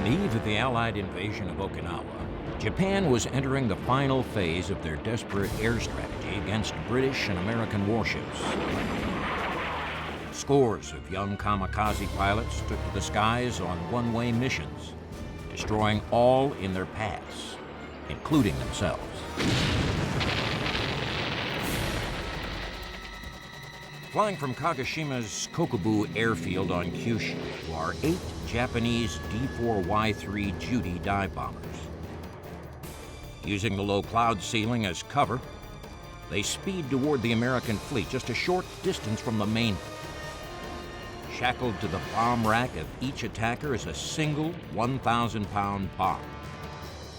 the eve of the Allied invasion of Okinawa, Japan was entering the final phase of their desperate air strategy against British and American warships. Scores of young kamikaze pilots took to the skies on one-way missions, destroying all in their paths, including themselves. Flying from Kagoshimi's Kokubu airfield on Kyushu are 8 Japanese D-4Y-3 Judy dive bombers. Using the low cloud ceiling as cover, they speed toward the American fleet just a short distance from the mainland. Shackled to the bomb rack of each attacker is a single 1,000-pound bomb.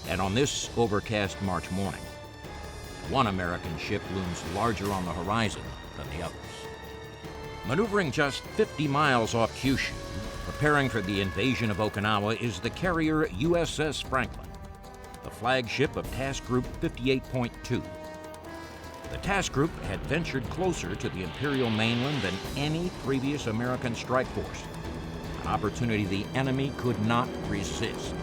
And on this overcast March morning, one American ship looms larger on the horizon than the others. Maneuvering just 50 miles off Kyushu, preparing for the invasion of Okinawa, is the carrier USS Franklin, the flagship of Task Group 58.2. The task group had ventured closer to the Imperial mainland than any previous American strike force, an opportunity the enemy could not resist.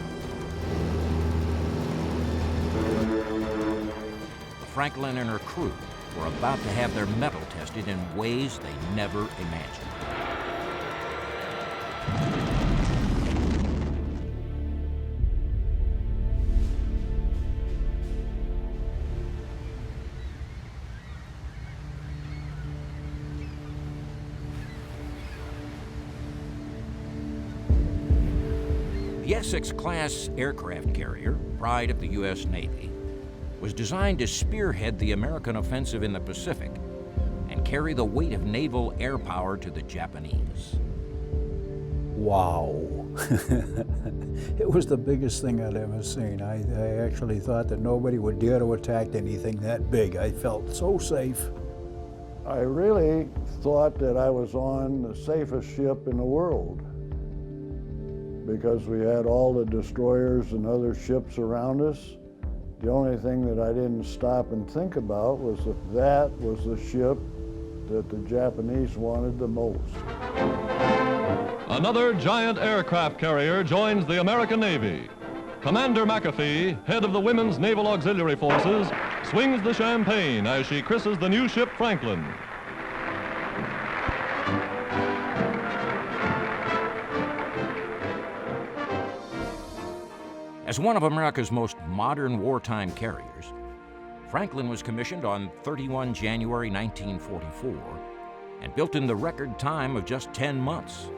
The Franklin and her crew were about to have their mettle tested in ways they never imagined. The Essex-class aircraft carrier, pride of the U.S. Navy, was designed to spearhead the American offensive in the Pacific and carry the weight of naval air power to the Japanese. Wow. It was the biggest thing I'd ever seen. I actually thought that nobody would dare to attack anything that big. I felt so safe. I really thought that I was on the safest ship in the world, because we had all the destroyers and other ships around us. The only thing that I didn't stop and think about was that that was the ship that the Japanese wanted the most. Another giant aircraft carrier joins the American Navy. Commander McAfee, head of the Women's Naval Auxiliary Forces, swings the champagne as she christens the new ship Franklin. As one of America's most modern wartime carriers, Franklin was commissioned on 31 January 1944 and built in the record time of just 10 months.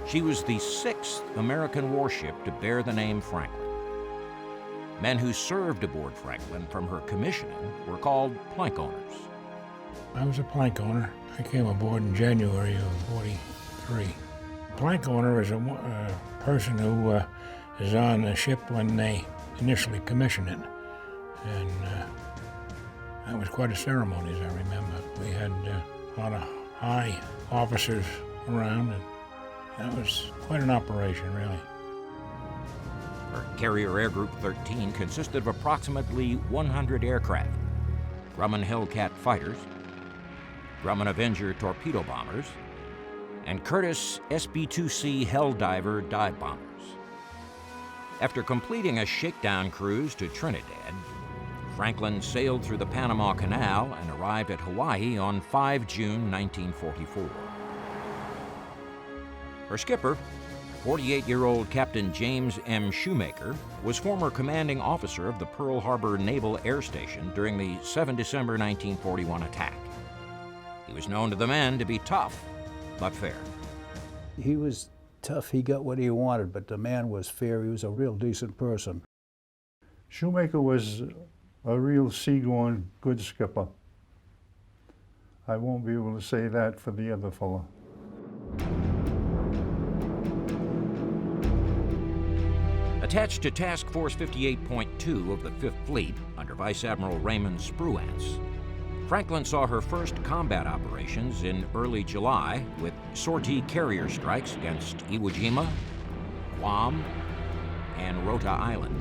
She was the 6th American warship to bear the name Franklin. Men who served aboard Franklin from her commissioning were called plank owners. I was a plank owner. I came aboard in January of '43. Plank owner is a person who is on the ship when they initially commission it. And that was quite a ceremony, as I remember. We had a lot of high officers around, and that was quite an operation, really. Her Carrier Air Group 13 consisted of approximately 100 aircraft, Grumman Hellcat fighters, Grumman Avenger torpedo bombers, and Curtiss SB-2C Helldiver dive bombers. After completing a shakedown cruise to Trinidad, Franklin sailed through the Panama Canal and arrived at Hawaii on 5 June 1944. Her skipper, 48-year-old Captain James M. Shoemaker, was former commanding officer of the Pearl Harbor Naval Air Station during the 7 December 1941 attack. He was known to the men to be tough, but fair. He was tough. He got what he wanted, but the man was fair. He was a real decent person. Shoemaker was a real seagoing good skipper. I won't be able to say that for the other fellow. Attached to Task Force 58.2 of the 5th Fleet under Vice Admiral Raymond Spruance, Franklin saw her first combat operations in early July with sortie carrier strikes against Iwo Jima, Guam, and Rota Island.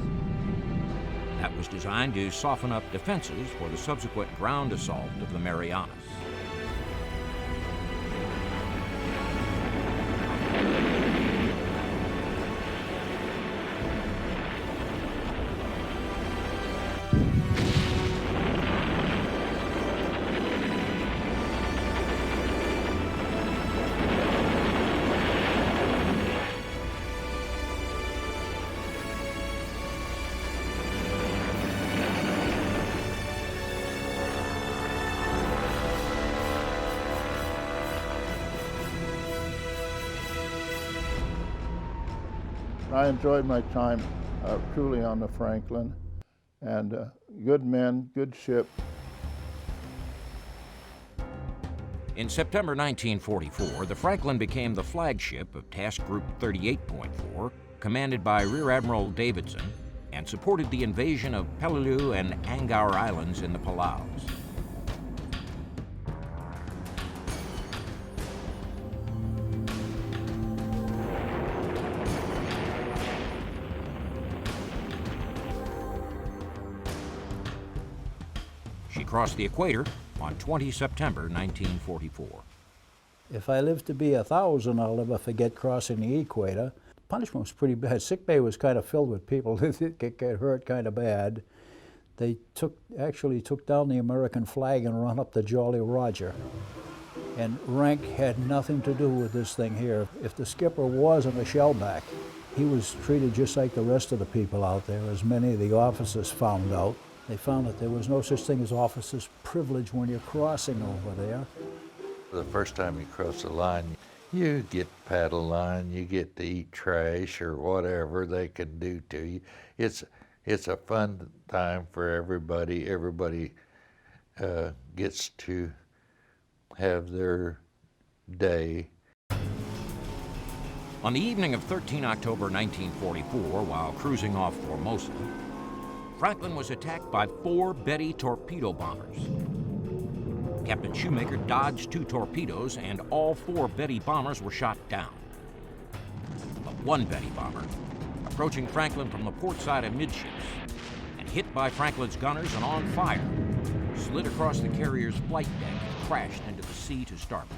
That was designed to soften up defenses for the subsequent ground assault of the Marianas. I enjoyed my time truly on the Franklin, and good men, good ship. In September 1944, the Franklin became the flagship of Task Group 38.4, commanded by Rear Admiral Davidson, and supported the invasion of Peleliu and Angaur Islands in the Palaus. She crossed the equator on 20 September 1944. If I live to be 1,000, I'll never forget crossing the equator. Punishment was pretty bad. Sick bay was kind of filled with people that get hurt kind of bad. They actually took down the American flag and run up the Jolly Roger. And rank had nothing to do with this thing here. If the skipper wasn't a shellback, he was treated just like the rest of the people out there, as many of the officers found out. They found that there was no such thing as officer's privilege when you're crossing over there. The first time you cross the line, you get paddle line, you get to eat trash or whatever they can do to you. It's a fun time for everybody. Everybody gets to have their day. On the evening of 13 October 1944, while cruising off Formosa, Franklin was attacked by 4 Betty torpedo bombers. Captain Shoemaker dodged 2 torpedoes, and all 4 Betty bombers were shot down. But one Betty bomber, approaching Franklin from the port side amidships, and hit by Franklin's gunners and on fire, slid across the carrier's flight deck and crashed into the sea to starboard.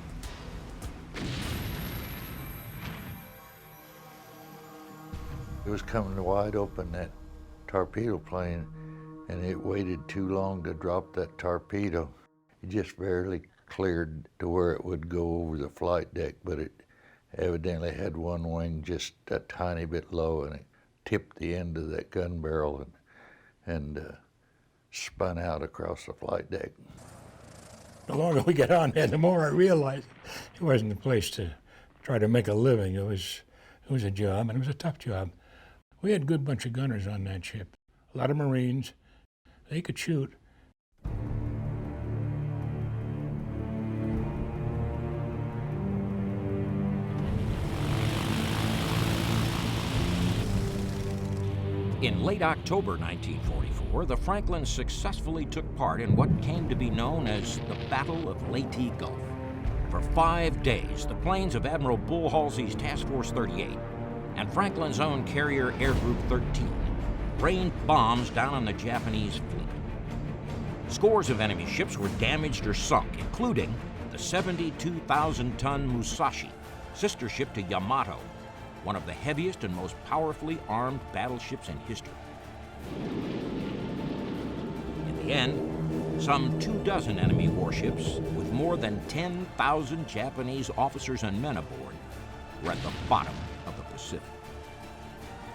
It was coming wide open, that torpedo plane, and it waited too long to drop that torpedo. It just barely cleared to where it would go over the flight deck, but it evidently had one wing just a tiny bit low, and it tipped the end of that gun barrel and spun out across the flight deck. The longer we get on there, the more I realized it wasn't the place to try to make a living. It was a job, and it was a tough job. We had a good bunch of gunners on that ship. A lot of Marines. They could shoot. In late October 1944, the Franklin successfully took part in what came to be known as the Battle of Leyte Gulf. For 5 days, the planes of Admiral Bull Halsey's Task Force 38 and Franklin's own carrier Air Group 13 rained bombs down on the Japanese fleet. Scores of enemy ships were damaged or sunk, including the 72,000-ton Musashi, sister ship to Yamato, one of the heaviest and most powerfully armed battleships in history. In the end, some 24 enemy warships with more than 10,000 Japanese officers and men aboard were at the bottom of the Pacific.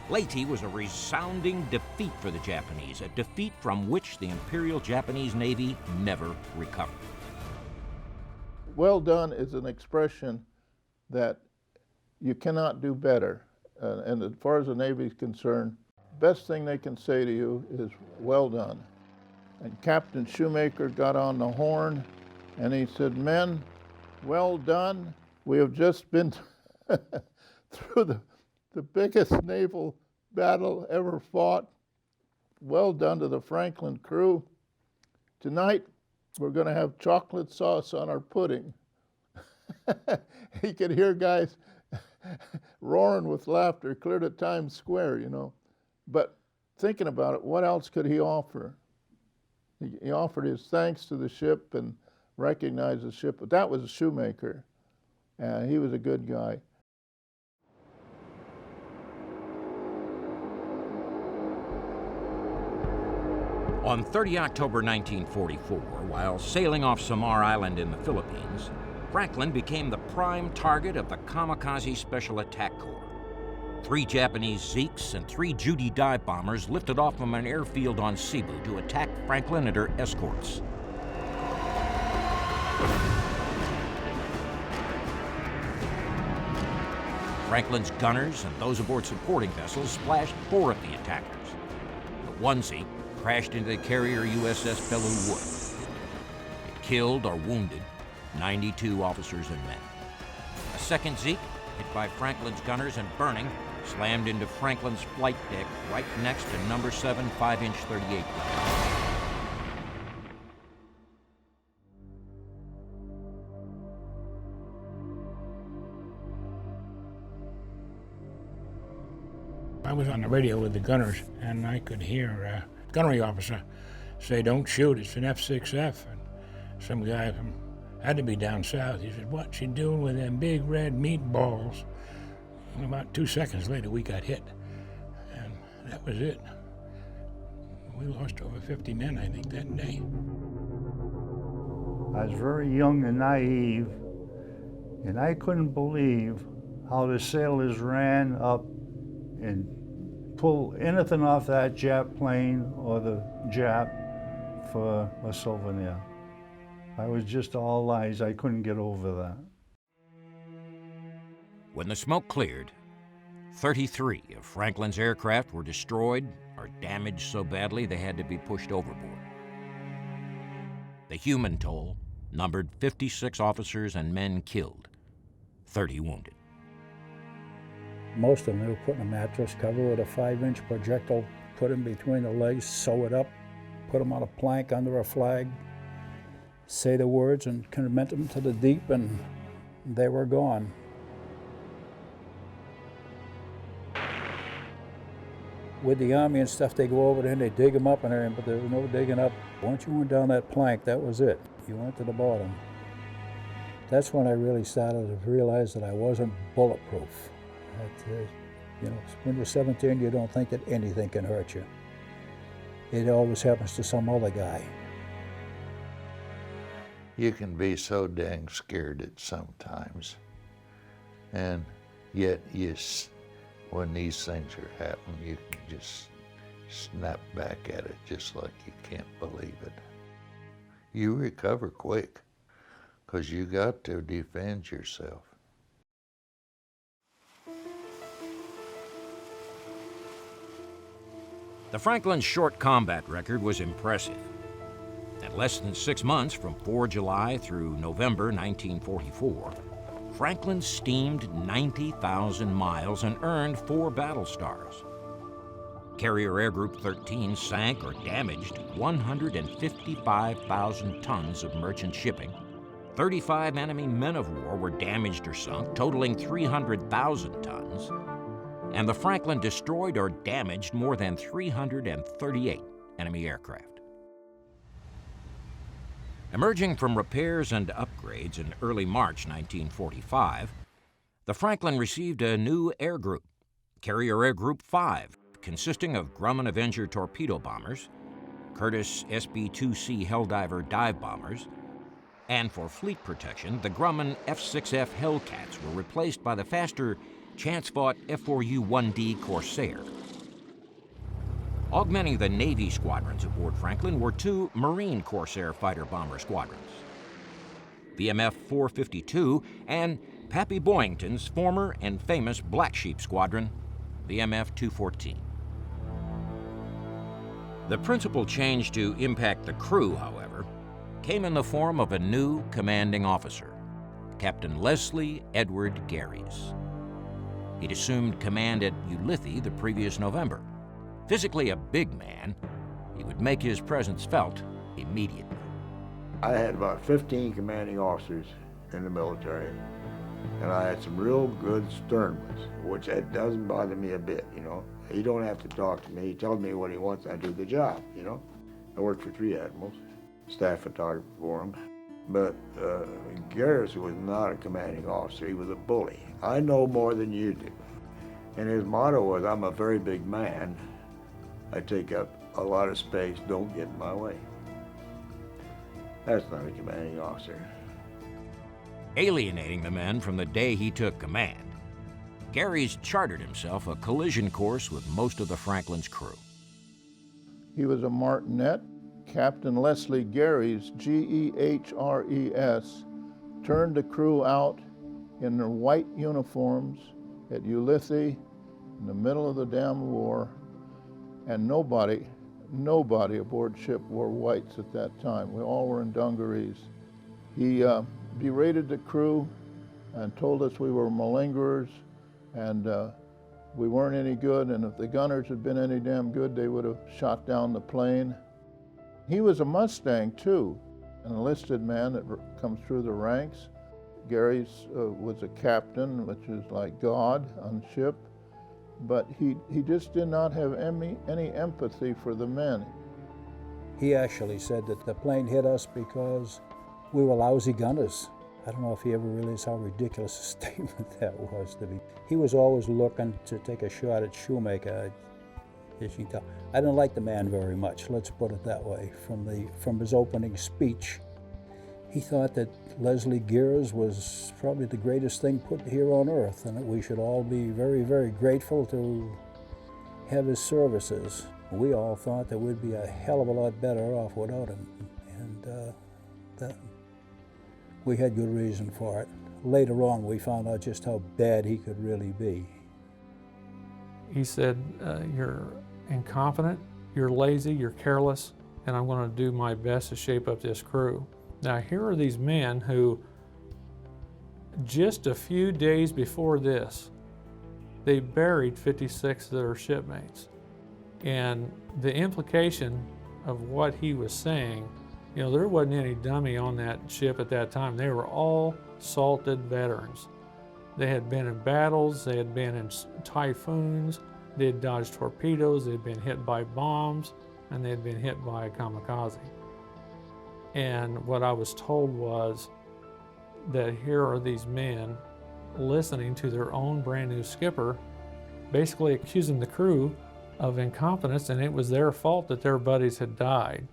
Leyte was a resounding defeat for the Japanese, a defeat from which the Imperial Japanese Navy never recovered. Well done is an expression that you cannot do better. And as far as the Navy is concerned, best thing they can say to you is well done. And Captain Shoemaker got on the horn and he said, "Men, well done. We have just been through the biggest naval battle ever fought. Well done to the Franklin crew. Tonight, we're going to have chocolate sauce on our pudding." You could hear guys roaring with laughter clear to Times Square, you know. But thinking about it, what else could he offer? He offered his thanks to the ship and recognized the ship. But that was Shoemaker. He was a good guy. On 30 October 1944, while sailing off Samar Island in the Philippines, Franklin became the prime target of the kamikaze Special Attack Corps. 3 Japanese Zeeks and 3 Judy dive bombers lifted off from an airfield on Cebu to attack Franklin and her escorts. Franklin's gunners and those aboard supporting vessels splashed 4 of the attackers. The one Zeke crashed into the carrier USS Belleau Wood. It killed or wounded 92 officers and men. A second Zeke, hit by Franklin's gunners and burning, slammed into Franklin's flight deck right next to number 7 5-inch 38 gun. I was on the radio with the gunners, and I could hear a gunnery officer say, "Don't shoot, it's an F6F." And some guy had to be down south. He said, "What's she doing with them big red meatballs?" And about 2 seconds later, we got hit, and that was it. We lost over 50 men, I think, that day. I was very young and naive, and I couldn't believe how the sailors ran up and pull anything off that Jap plane or the Jap for a souvenir. I was just all eyes. I couldn't get over that. When the smoke cleared, 33 of Franklin's aircraft were destroyed or damaged so badly they had to be pushed overboard. The human toll numbered 56 officers and men killed, 30 wounded. Most of them, they were putting a mattress cover with a 5-inch projectile, put them between the legs, sew it up, put them on a plank under a flag, say the words and commit them to the deep, and they were gone. With the Army and stuff, they go over there and they dig them up and everything, but there was no digging up. Once you went down that plank, that was it. You went to the bottom. That's when I really started to realize that I wasn't bulletproof. When you're 17, you don't think that anything can hurt you. It always happens to some other guy. You can be so dang scared at sometimes, and yet when these things are happening, you can just snap back at it just like you can't believe it. You recover quick, because you got to defend yourself. The Franklin's short combat record was impressive. At less than 6 months, from 4 July through November 1944, Franklin steamed 90,000 miles and earned 4 battle stars. Carrier Air Group 13 sank or damaged 155,000 tons of merchant shipping. 35 enemy men of war were damaged or sunk, totaling 300,000 tons. And the Franklin destroyed or damaged more than 338 enemy aircraft. Emerging from repairs and upgrades in early March 1945, the Franklin received a new air group, Carrier Air Group 5, consisting of Grumman Avenger torpedo bombers, Curtiss SB-2C Helldiver dive bombers, and for fleet protection, the Grumman F-6F Hellcats were replaced by the faster chance-fought F-4U-1D Corsair. Augmenting the Navy squadrons aboard Franklin were 2 Marine Corsair fighter bomber squadrons, VMF 452 and Pappy Boyington's former and famous Black Sheep Squadron, VMF 214. The principal change to impact the crew, however, came in the form of a new commanding officer, Captain Leslie Edward Garys. He'd assumed command at Ulithi the previous November. Physically a big man, he would make his presence felt immediately. I had about 15 commanding officers in the military, and I had some real good stern ones, which that doesn't bother me a bit, you know. He don't have to talk to me. He tells me what he wants, I do the job, you know. I worked for 3 admirals, staff photographer for him. But Garris was not a commanding officer, he was a bully. I know more than you do. And his motto was, I'm a very big man. I take up a lot of space, don't get in my way. That's not a commanding officer. Alienating the men from the day he took command, Garys chartered himself a collision course with most of the Franklin's crew. He was a martinet. Captain Leslie Garys, G-E-H-R-E-S, turned the crew out in their white uniforms at Ulithi in the middle of the damn war, and nobody aboard ship wore whites at that time. We all were in dungarees. He berated the crew and told us we were malingerers and we weren't any good, and if the gunners had been any damn good, they would have shot down the plane. He was a Mustang too, an enlisted man that comes through the ranks. Gary was a captain, which is like God on ship, but he just did not have any empathy for the men. He actually said that the plane hit us because we were lousy gunners. I don't know if he ever realized how ridiculous a statement that was to be. He was always looking to take a shot at Shoemaker. As you can tell, I didn't like the man very much, let's put it that way, from his opening speech. He thought that Leslie Gears was probably the greatest thing put here on earth, and that we should all be very, very grateful to have his services. We all thought that we'd be a hell of a lot better off without him, and that we had good reason for it. Later on, we found out just how bad he could really be. He said, you're incompetent, you're lazy, you're careless, and I'm going to do my best to shape up this crew. Now, here are these men who, just a few days before this, they buried 56 of their shipmates. And the implication of what he was saying, you know, there wasn't any dummy on that ship at that time. They were all salted veterans. They had been in battles, they had been in typhoons, they had dodged torpedoes, they had been hit by bombs, and they had been hit by a kamikaze. And what I was told was that here are these men listening to their own brand new skipper, basically accusing the crew of incompetence, and it was their fault that their buddies had died.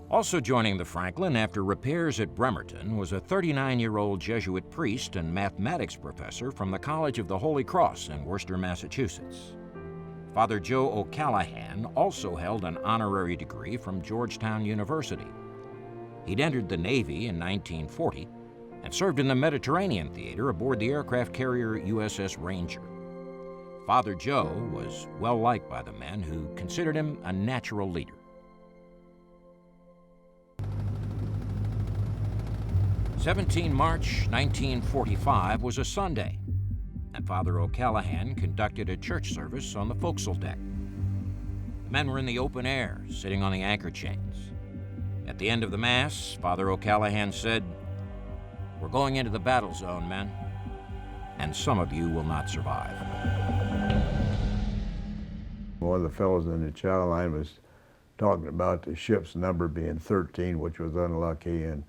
Also joining the Franklin after repairs at Bremerton was a 39-year-old Jesuit priest and mathematics professor from the College of the Holy Cross in Worcester, Massachusetts. Father Joe O'Callahan also held an honorary degree from Georgetown University. He'd entered the Navy in 1940 and served in the Mediterranean theater aboard the aircraft carrier USS Ranger. Father Joe was well liked by the men who considered him a natural leader. March 1945 was a Sunday, and Father O'Callahan conducted a church service on the forecastle deck. The men were in the open air, sitting on the anchor chains. At the end of the Mass, Father O'Callahan said, "We're going into the battle zone, men, and some of you will not survive." One of the fellows in the chow line was talking about the ship's number being 13, which was unlucky, and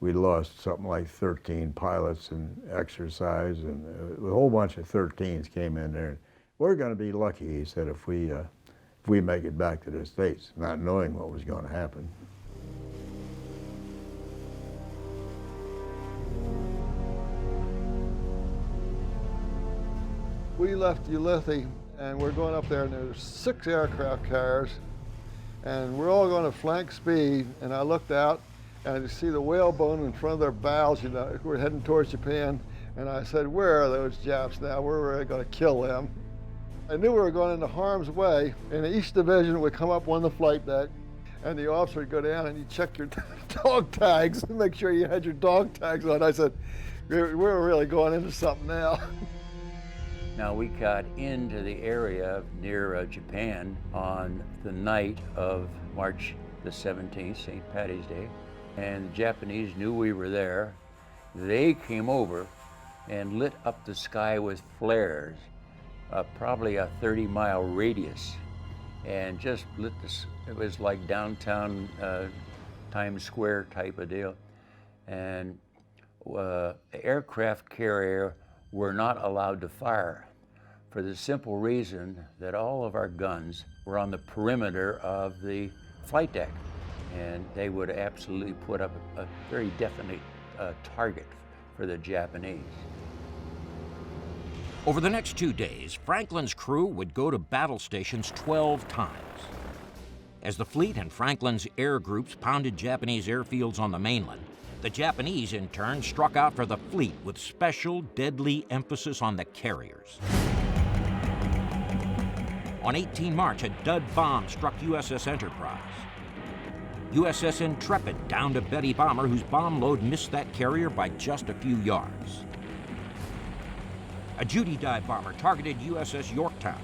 we lost something like 13 pilots in exercise, and a whole bunch of 13s came in there. We're going to be lucky, he said, if we make it back to the States, not knowing what was going to happen. We left Ulithi and we're going up there, and there's 6 aircraft carriers, and we're all going to flank speed, and I looked out and you see the whalebone in front of their bows, you know, we're heading towards Japan, and I said, where are those Japs now? We're really going to kill them. I knew we were going into harm's way, and each division would come up on the flight deck, and the officer would go down and you check your dog tags and make sure you had your dog tags on. I said, we're really going into something now. Now, we got into the area near Japan on the night of March the 17th, St. Patty's Day, and the Japanese knew we were there. They came over and lit up the sky with flares, probably a 30-mile radius, and just lit this. It was like downtown Times Square type of deal. And the aircraft carrier were not allowed to fire for the simple reason that all of our guns were on the perimeter of the flight deck, and they would absolutely put up a very definite target for the Japanese. Over the next 2 days, Franklin's crew would go to battle stations 12 times. As the fleet and Franklin's air groups pounded Japanese airfields on the mainland, The Japanese, in turn, struck out for the fleet with special deadly emphasis on the carriers. On 18 March, a Dud bomb struck USS Enterprise. USS Intrepid downed a Betty bomber whose bomb load missed that carrier by just a few yards. A Judy dive bomber targeted USS Yorktown,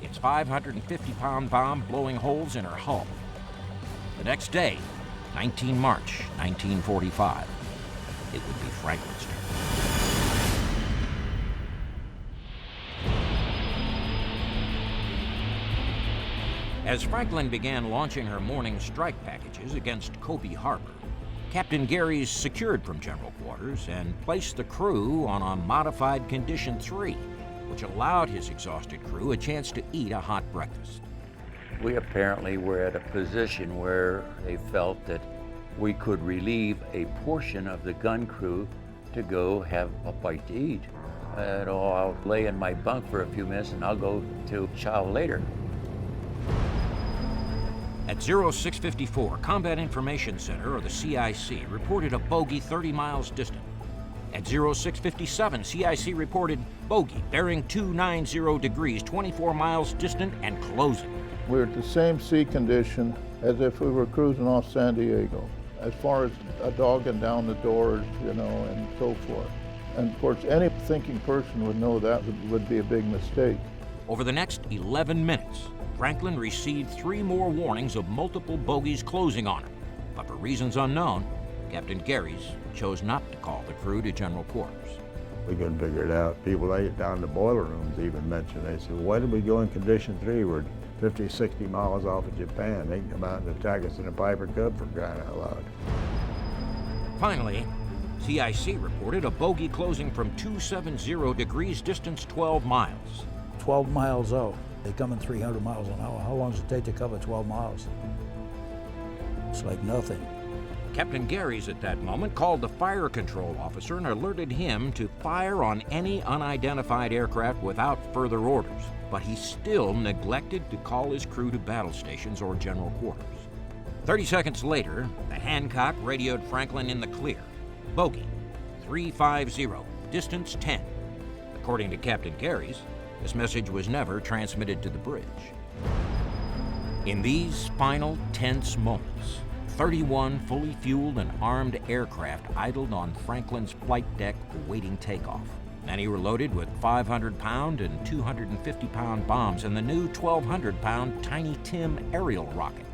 its 550-pound bomb blowing holes in her hull. The next day, 19 March 1945, it would be Franklin's turn. As Franklin began launching her morning strike packages against Kobe Harbor, Captain Gary's secured from General Quarters and placed the crew on a modified Condition 3, which allowed his exhausted crew a chance to eat a hot breakfast. We apparently were at a position where they felt that we could relieve a portion of the gun crew to go have a bite to eat. I'll lay in my bunk for a few minutes and I'll go to chow later. At 0654, Combat Information Center, or the CIC, reported a bogey 30 miles distant. At 0657, CIC reported bogey bearing 290 degrees, 24 miles distant and closing. We're at the same sea condition as if we were cruising off San Diego, as far as a dogging down the doors, and so forth. And of course, any thinking person would know that would be a big mistake. Over the next 11 minutes, Franklin received 3 more warnings of multiple bogies closing on her. But for reasons unknown, Captain Garys chose not to call the crew to General Quarters. We couldn't figure it out. People down in the boiler rooms even mentioned, they said, why did we go in Condition 3? We're 50, 60 miles off of Japan. They can come out and attack us in a Piper Cub for crying out loud. Finally, CIC reported a bogey closing from 270 degrees, distance 12 miles. 12 miles out. They come in 300 miles an hour. How long does it take to cover 12 miles? It's like nothing. Captain Garys at that moment called the fire control officer and alerted him to fire on any unidentified aircraft without further orders. But he still neglected to call his crew to battle stations or General Quarters. 30 seconds later, the Hancock radioed Franklin in the clear. Bogey 350, distance 10. According to Captain Garys, this message was never transmitted to the bridge. In these final tense moments, 31 fully fueled and armed aircraft idled on Franklin's flight deck awaiting takeoff. Many were loaded with 500-pound and 250-pound bombs and the new 1,200-pound Tiny Tim aerial rocket.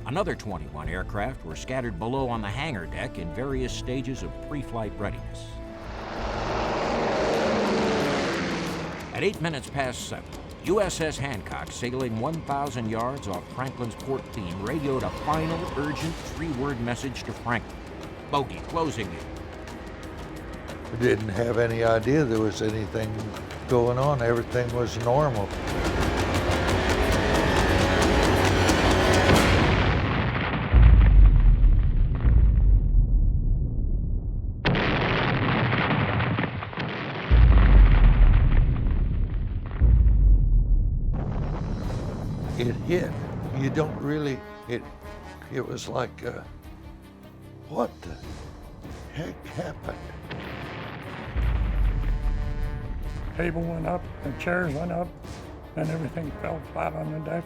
Another 21 aircraft were scattered below on the hangar deck in various stages of pre-flight readiness. At 8 minutes past 7, USS Hancock, sailing 1,000 yards off Franklin's port beam, radioed a final urgent 3-word message to Franklin. Bogey closing in. We didn't have any idea there was anything going on. Everything was normal. It hit. You don't really, it was like, what the heck happened? Table went up, the chairs went up, and everything fell flat on the deck.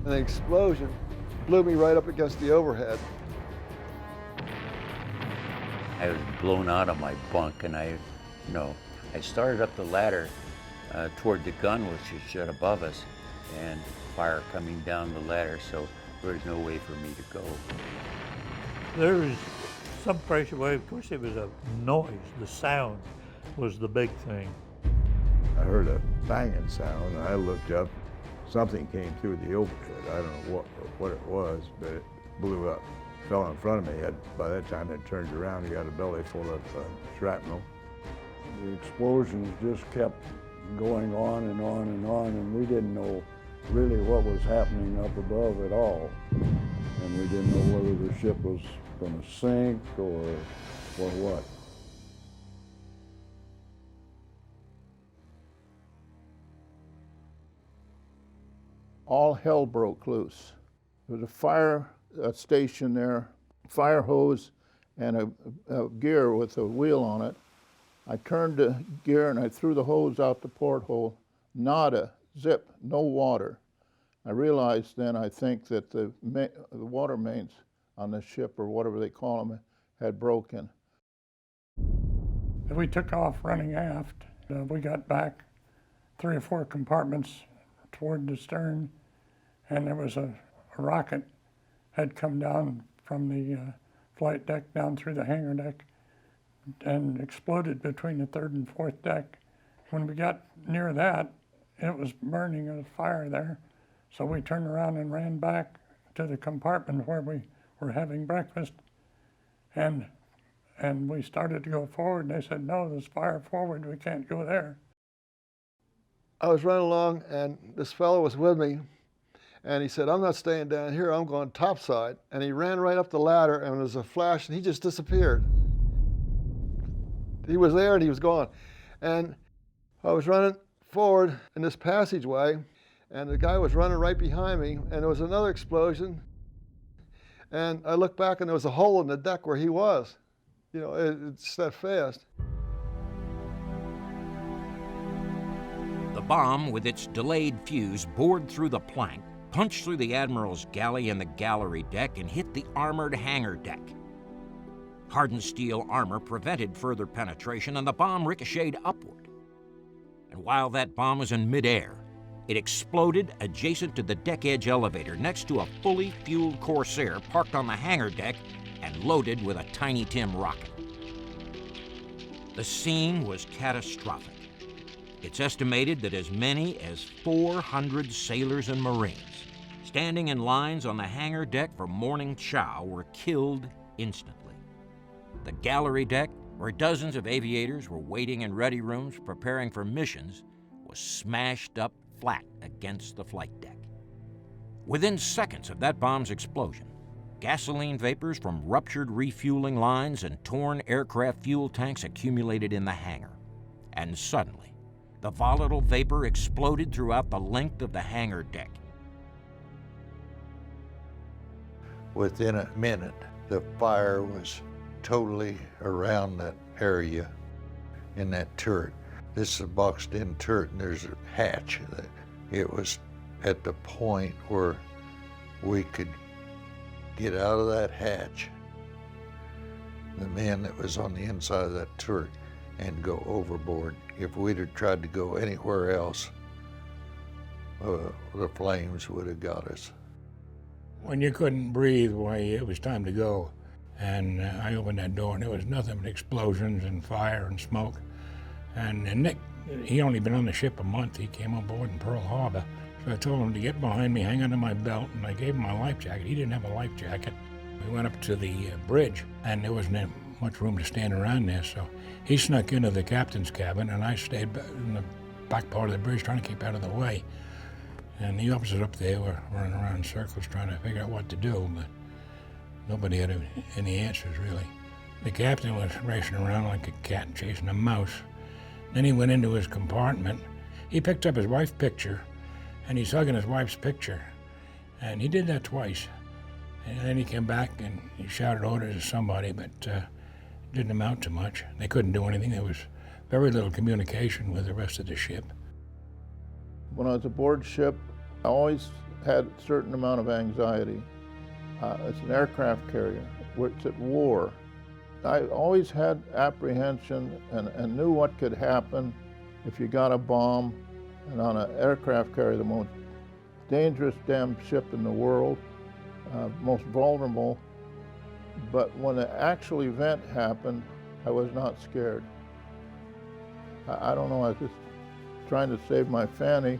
An explosion blew me right up against the overhead. I was blown out of my bunk, and I started up the ladder toward the gun, which is just above us, and fire coming down the ladder, so there was no way for me to go. There was some pressure wave. Of course, it was a noise. The sound was the big thing. I heard a banging sound, and I looked up. Something came through the overhead. I don't know what it was, but it blew up. Fell in front of me. By that time, it turned around. He got a belly full of shrapnel. The explosions just kept going on and on and on, and we didn't know really what was happening up above at all. And we didn't know whether the ship was going to sink or what. All hell broke loose. There was a fire station there fire hose and a gear with a wheel on it. I turned the gear and I threw the hose out the porthole. Nada, zip, no water. I realized then, I think, that the water mains on the ship, or whatever they call them, had broken. We took off running aft. We got back 3 or 4 compartments toward the stern, and there was a rocket had come down from the flight deck down through the hangar deck and exploded between the 3rd and 4th deck. When we got near that, it was burning a fire there, so we turned around and ran back to the compartment where we were having breakfast, and we started to go forward, and they said, no, there's fire forward, we can't go there. I was running along, and this fellow was with me, and he said, I'm not staying down here, I'm going topside. And he ran right up the ladder, and there was a flash, and he just disappeared. He was there, and he was gone. And I was running forward in this passageway, and the guy was running right behind me, and there was another explosion. And I looked back, and there was a hole in the deck where he was. You know, it's that fast. The bomb, with its delayed fuse, bored through the plank, punched through the Admiral's galley and the gallery deck, and hit the armored hangar deck. Hardened steel armor prevented further penetration, and the bomb ricocheted upward. And while that bomb was in midair, it exploded adjacent to the deck edge elevator next to a fully fueled Corsair parked on the hangar deck and loaded with a Tiny Tim rocket. The scene was catastrophic. It's estimated that as many as 400 sailors and Marines, standing in lines on the hangar deck for morning chow, were killed instantly. The gallery deck, where dozens of aviators were waiting in ready rooms preparing for missions, was smashed up flat against the flight deck. Within seconds of that bomb's explosion, gasoline vapors from ruptured refueling lines and torn aircraft fuel tanks accumulated in the hangar. And suddenly, the volatile vapor exploded throughout the length of the hangar deck. Within a minute, the fire was totally around that area in that turret. This is a boxed-in turret, and there's a hatch. It was at the point where we could get out of that hatch, the man that was on the inside of that turret, and go overboard. If we'd have tried to go anywhere else, the flames would have got us. When you couldn't breathe, why, it was time to go. And I opened that door, and there was nothing but explosions and fire and smoke. And Nick, he only been on the ship a month. He came on board in Pearl Harbor. So I told him to get behind me, hang onto my belt, and I gave him my life jacket. He didn't have a life jacket. We went up to the bridge, and there wasn't much room to stand around there, so he snuck into the captain's cabin, and I stayed in the back part of the bridge trying to keep out of the way. And the officers up there were running around in circles trying to figure out what to do, but nobody had any answers, really. The captain was racing around like a cat chasing a mouse. Then he went into his compartment. He picked up his wife's picture, and he's hugging his wife's picture. And he did that twice. And then he came back and he shouted orders to somebody, but didn't amount to much. They couldn't do anything. There was very little communication with the rest of the ship. When I was aboard ship, I always had a certain amount of anxiety. It's an aircraft carrier. It's at war. I always had apprehension and knew what could happen if you got a bomb. And on an aircraft carrier, the most dangerous damn ship in the world, most vulnerable. But when the actual event happened, I was not scared. I don't know, I was just trying to save my fanny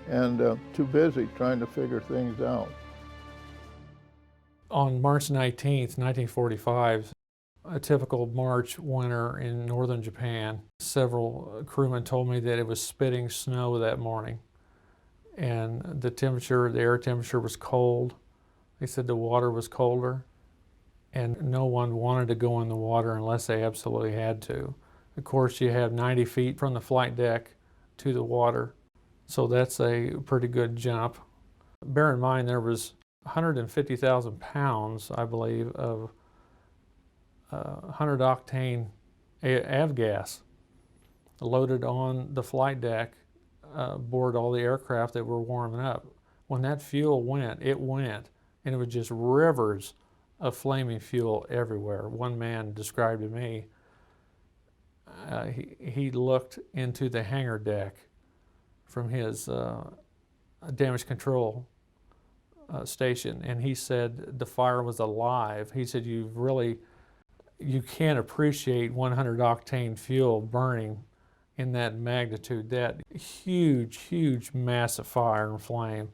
and too busy trying to figure things out. On March 19th, 1945, a typical March winter in northern Japan, several crewmen told me that it was spitting snow that morning. And the air temperature was cold. They said the water was colder. And no one wanted to go in the water unless they absolutely had to. Of course, you have 90 feet from the flight deck to the water, so that's a pretty good jump. Bear in mind there was 150,000 pounds, I believe, of 100 octane avgas loaded on the flight deck aboard all the aircraft that were warming up. When that fuel went, and it was just rivers of flaming fuel everywhere. One man described to me, he looked into the hangar deck from his damage control station, and he said the fire was alive. He said, you can't appreciate 100 octane fuel burning in that magnitude, that huge mass of fire and flame.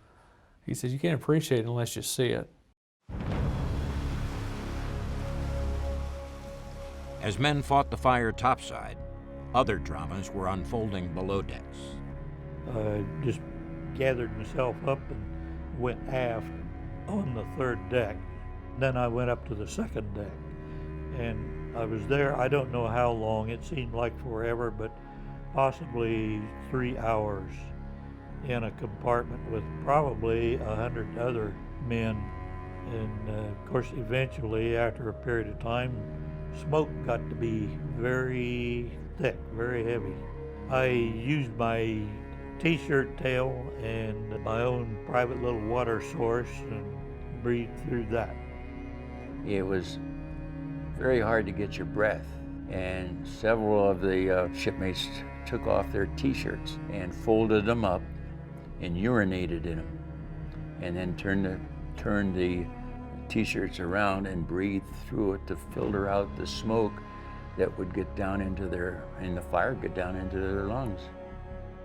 He said, you can't appreciate it unless you see it. As men fought the fire topside, other dramas were unfolding below decks. I just gathered myself up and went aft on the third deck. Then I went up to the second deck, and I was there, I don't know how long, it seemed like forever, but possibly 3 hours in a compartment with probably 100 other men. And of course, eventually, after a period of time, smoke got to be very thick, very heavy. I used my t-shirt tail and my own private little water source and breathed through that. It was very hard to get your breath, and several of the shipmates took off their t-shirts and folded them up and urinated in them, and then turned the t-shirts around and breathed through it to filter out the smoke that would get down into the fire get down into their lungs.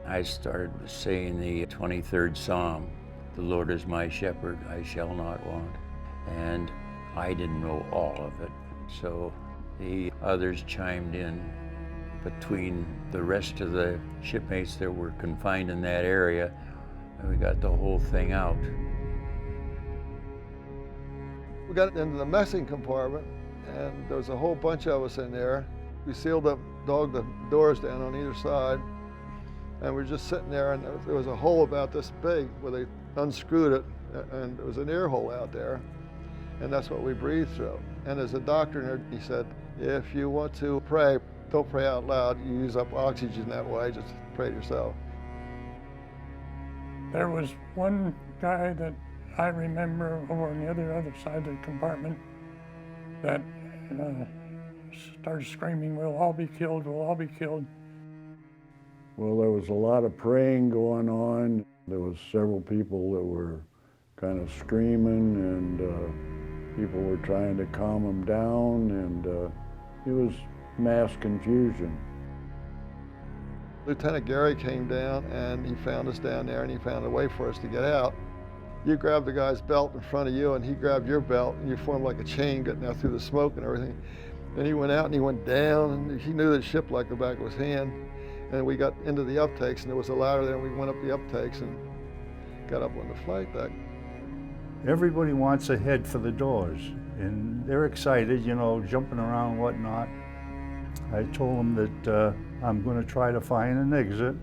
I started saying the 23rd Psalm, "The Lord is my shepherd, I shall not want." And I didn't know all of it, so the others chimed in. Between the rest of the shipmates that were confined in that area, and we got the whole thing out. We got into the messing compartment, and there was a whole bunch of us in there. We sealed up, dogged the doors down on either side, and we were just sitting there, and there was a hole about this big where they unscrewed it, and there was an air hole out there, and that's what we breathed through. And there's a doctor in there, he said, if you want to pray, don't pray out loud. You use up oxygen that way, just pray to yourself. There was one guy that I remember over on the other side of the compartment that started screaming, "We'll all be killed, we'll all be killed." Well, there was a lot of praying going on. There was several people that were kind of screaming, and people were trying to calm them down, and it was mass confusion. Lieutenant Gary came down, and he found us down there, and he found a way for us to get out. You grabbed the guy's belt in front of you, and he grabbed your belt, and you formed like a chain getting out through the smoke and everything. And he went out, and he went down, and he knew the ship like the back of his hand. And we got into the uptakes, and there was a ladder there, and we went up the uptakes and got up on the flight deck. Everybody wants a head for the doors, and they're excited, you know, jumping around and whatnot. I told them that I'm going to try to find an exit,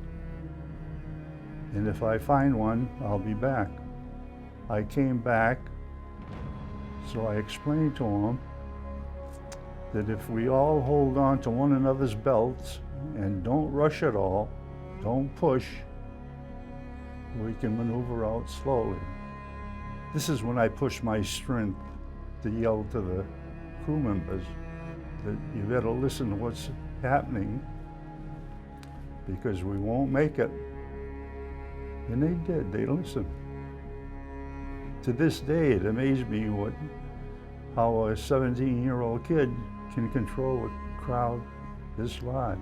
and if I find one, I'll be back. I came back, so I explained to them that if we all hold on to one another's belts and don't rush at all, don't push, we can maneuver out slowly. This is when I push my strength to yell to the crew members that you better listen to what's happening, because we won't make it. And they did, they listened. To this day, it amazed me how a 17-year-old kid can control a crowd this large.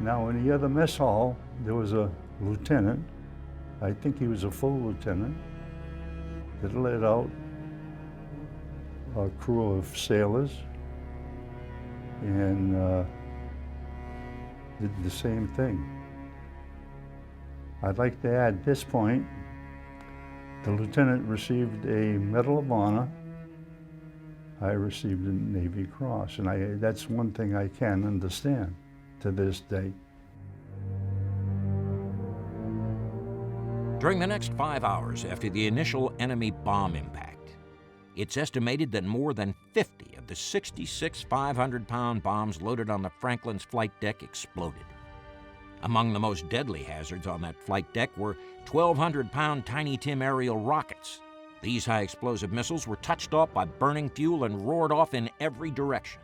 Now, in the other mess hall, there was a lieutenant, I think he was a full lieutenant, that led out a crew of sailors and did the same thing. I'd like to add at this point, the lieutenant received a Medal of Honor. I received a Navy Cross, and that's one thing I can understand to this day. During the next 5 hours after the initial enemy bomb impact, It's estimated that more than 50 of the 66 500-pound bombs loaded on the Franklin's flight deck exploded. Among the most deadly hazards on that flight deck were 1,200-pound Tiny Tim aerial rockets. These high-explosive missiles were touched off by burning fuel and roared off in every direction.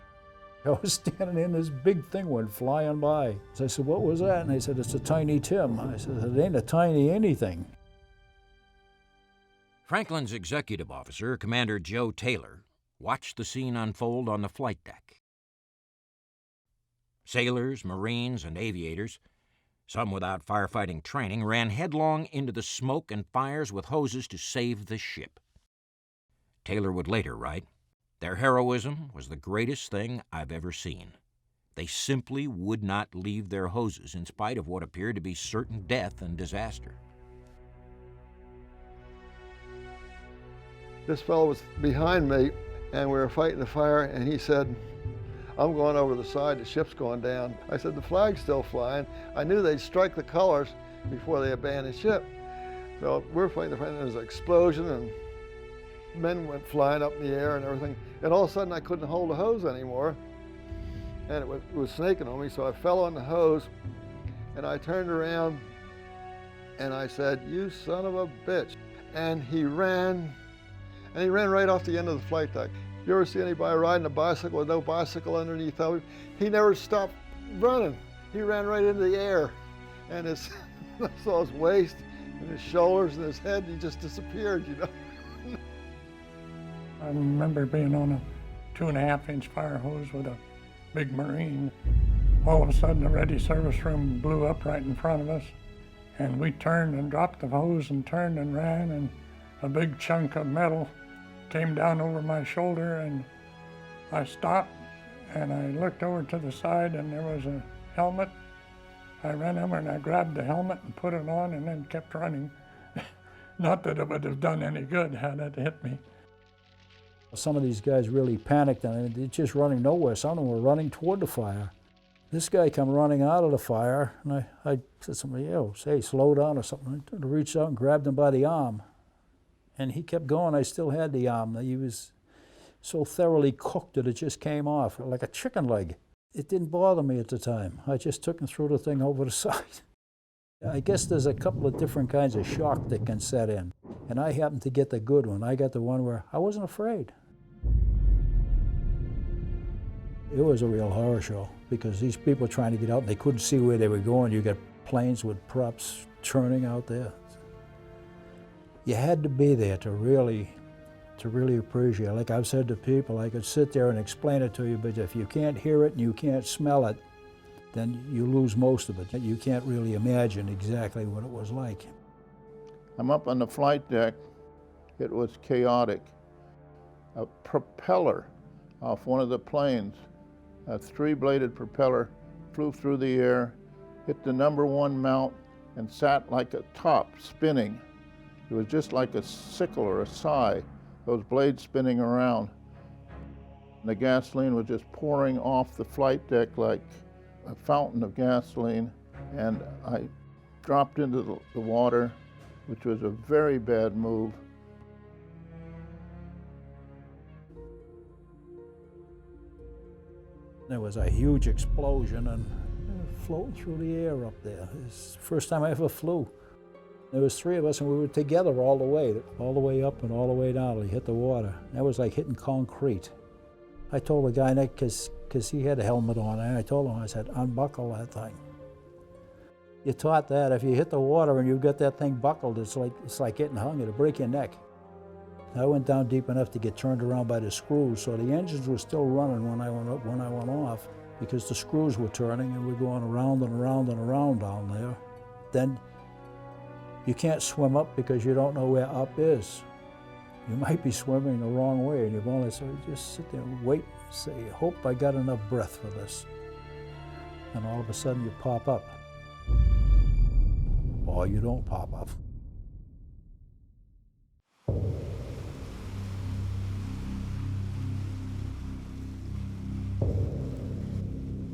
I was standing in, this big thing went flying by. So I said, "What was that?" And they said, "It's a Tiny Tim." I said, "It ain't a tiny anything." Franklin's executive officer, Commander Joe Taylor, watched the scene unfold on the flight deck. Sailors, Marines, and aviators, some without firefighting training, ran headlong into the smoke and fires with hoses to save the ship. Taylor would later write, "Their heroism was the greatest thing I've ever seen. They simply would not leave their hoses in spite of what appeared to be certain death and disaster." This fellow was behind me, and we were fighting the fire, and he said, "I'm going over the side, the ship's going down." I said, "The flag's still flying." I knew they'd strike the colors before they abandoned ship. So we're fighting the fire, and there was an explosion, and men went flying up in the air and everything. And all of a sudden, I couldn't hold the hose anymore, and it was snaking on me, so I fell on the hose, and I turned around, and I said, "You son of a bitch." And he ran right off the end of the flight deck. You ever see anybody riding a bicycle with no bicycle underneath of him? He never stopped running. He ran right into the air, and I saw his waist and his shoulders and his head, and he just disappeared, you know. I remember being on a 2.5-inch fire hose with a big Marine. All of a sudden, the ready service room blew up right in front of us, and we turned and dropped the hose and turned and ran, and a big chunk of metal came down over my shoulder, and I stopped and I looked over to the side, and there was a helmet. I ran over and I grabbed the helmet and put it on and then kept running. Not that it would have done any good had it hit me. Some of these guys really panicked, and they're just running nowhere. Some of them were running toward the fire. This guy come running out of the fire, and I said to somebody, "Hey, slow down," or something. I reached out and grabbed him by the arm. And he kept going. I still had the arm. He was so thoroughly cooked that it just came off like a chicken leg. It didn't bother me at the time. I just took him through the thing over the side. I guess there's a couple of different kinds of shock that can set in. And I happened to get the good one. I got the one where I wasn't afraid. It was a real horror show because these people were trying to get out and they couldn't see where they were going. You got planes with props churning out there. You had to be there to really appreciate it. Like I've said to people, I could sit there and explain it to you, but if you can't hear it and you can't smell it, then you lose most of it. You can't really imagine exactly what it was like. I'm up on the flight deck. It was chaotic. A propeller off one of the planes, a 3-bladed propeller, flew through the air, hit the #1 mount, and sat like a top, spinning. It was just like a sickle or a sigh, those blades spinning around. And the gasoline was just pouring off the flight deck like a fountain of gasoline. And I dropped into the water, which was a very bad move. There was a huge explosion and floating through the air up there. It's the first time I ever flew. There was 3 of us, and we were together all the way up and all the way down till he hit the water. That was like hitting concrete. I told the guy, because he had a helmet on, and I told him, I said, "Unbuckle that thing." You're taught that if you hit the water and you've got that thing buckled, it's like getting hung, it'll break your neck. I went down deep enough to get turned around by the screws, so the engines were still running when I went off, because the screws were turning and we're going around and around and around down there. Then you can't swim up because you don't know where up is. You might be swimming the wrong way, and you've only so you just sit there and wait, say, "Hope I got enough breath for this." And all of a sudden you pop up. Or you don't pop up.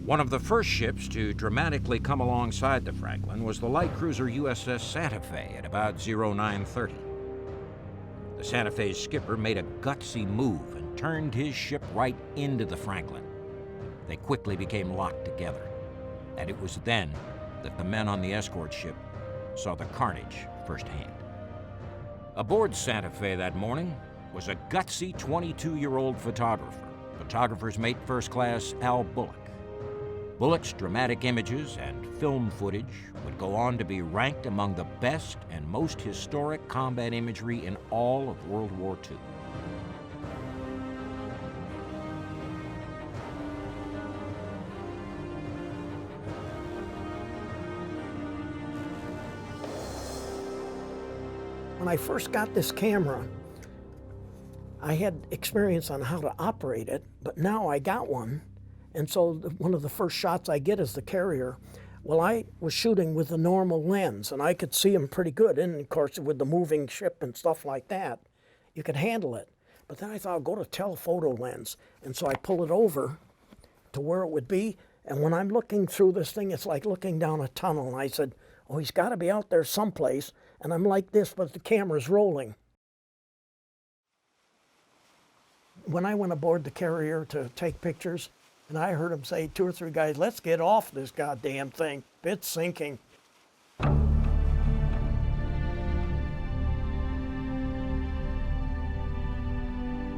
One of the first ships to dramatically come alongside the Franklin was the light cruiser USS Santa Fe at about 0930. The Santa Fe's skipper made a gutsy move and turned his ship right into the Franklin. They quickly became locked together, and it was then that the men on the escort ship saw the carnage firsthand. Aboard Santa Fe that morning was a gutsy 22-year-old photographer, photographer's mate first class Al Bullock. Bullock's dramatic images and film footage would go on to be ranked among the best and most historic combat imagery in all of World War II. When I first got this camera, I had experience on how to operate it, but now I got one. And so one of the first shots I get is the carrier. Well, I was shooting with the normal lens, and I could see him pretty good. And of course, with the moving ship and stuff like that, you could handle it. But then I thought, I'll go to telephoto lens. And so I pull it over to where it would be. And when I'm looking through this thing, it's like looking down a tunnel. And I said, oh, he's got to be out there someplace. And I'm like this, but the camera's rolling. When I went aboard the carrier to take pictures, and I heard him say, 2 or 3 guys, let's get off this goddamn thing. It's sinking.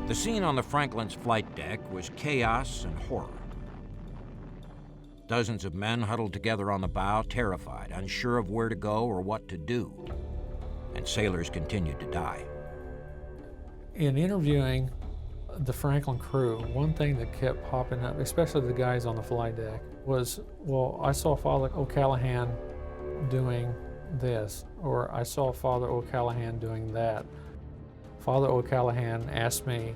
The scene on the Franklin's flight deck was chaos and horror. Dozens of men huddled together on the bow, terrified, unsure of where to go or what to do. And sailors continued to die. In interviewing the Franklin crew, one thing that kept popping up, especially the guys on the flight deck, was, well, I saw Father O'Callahan doing this, or I saw Father O'Callahan doing that. Father O'Callahan asked me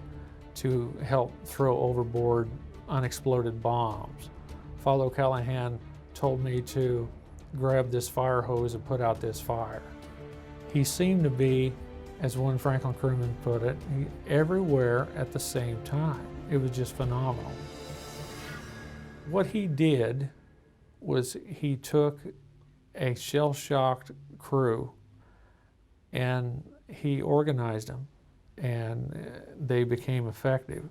to help throw overboard unexploded bombs. Father O'Callahan told me to grab this fire hose and put out this fire. He seemed to be, as one Franklin crewman put it, everywhere at the same time. It was just phenomenal. What he did was he took a shell-shocked crew and he organized them, and they became effective.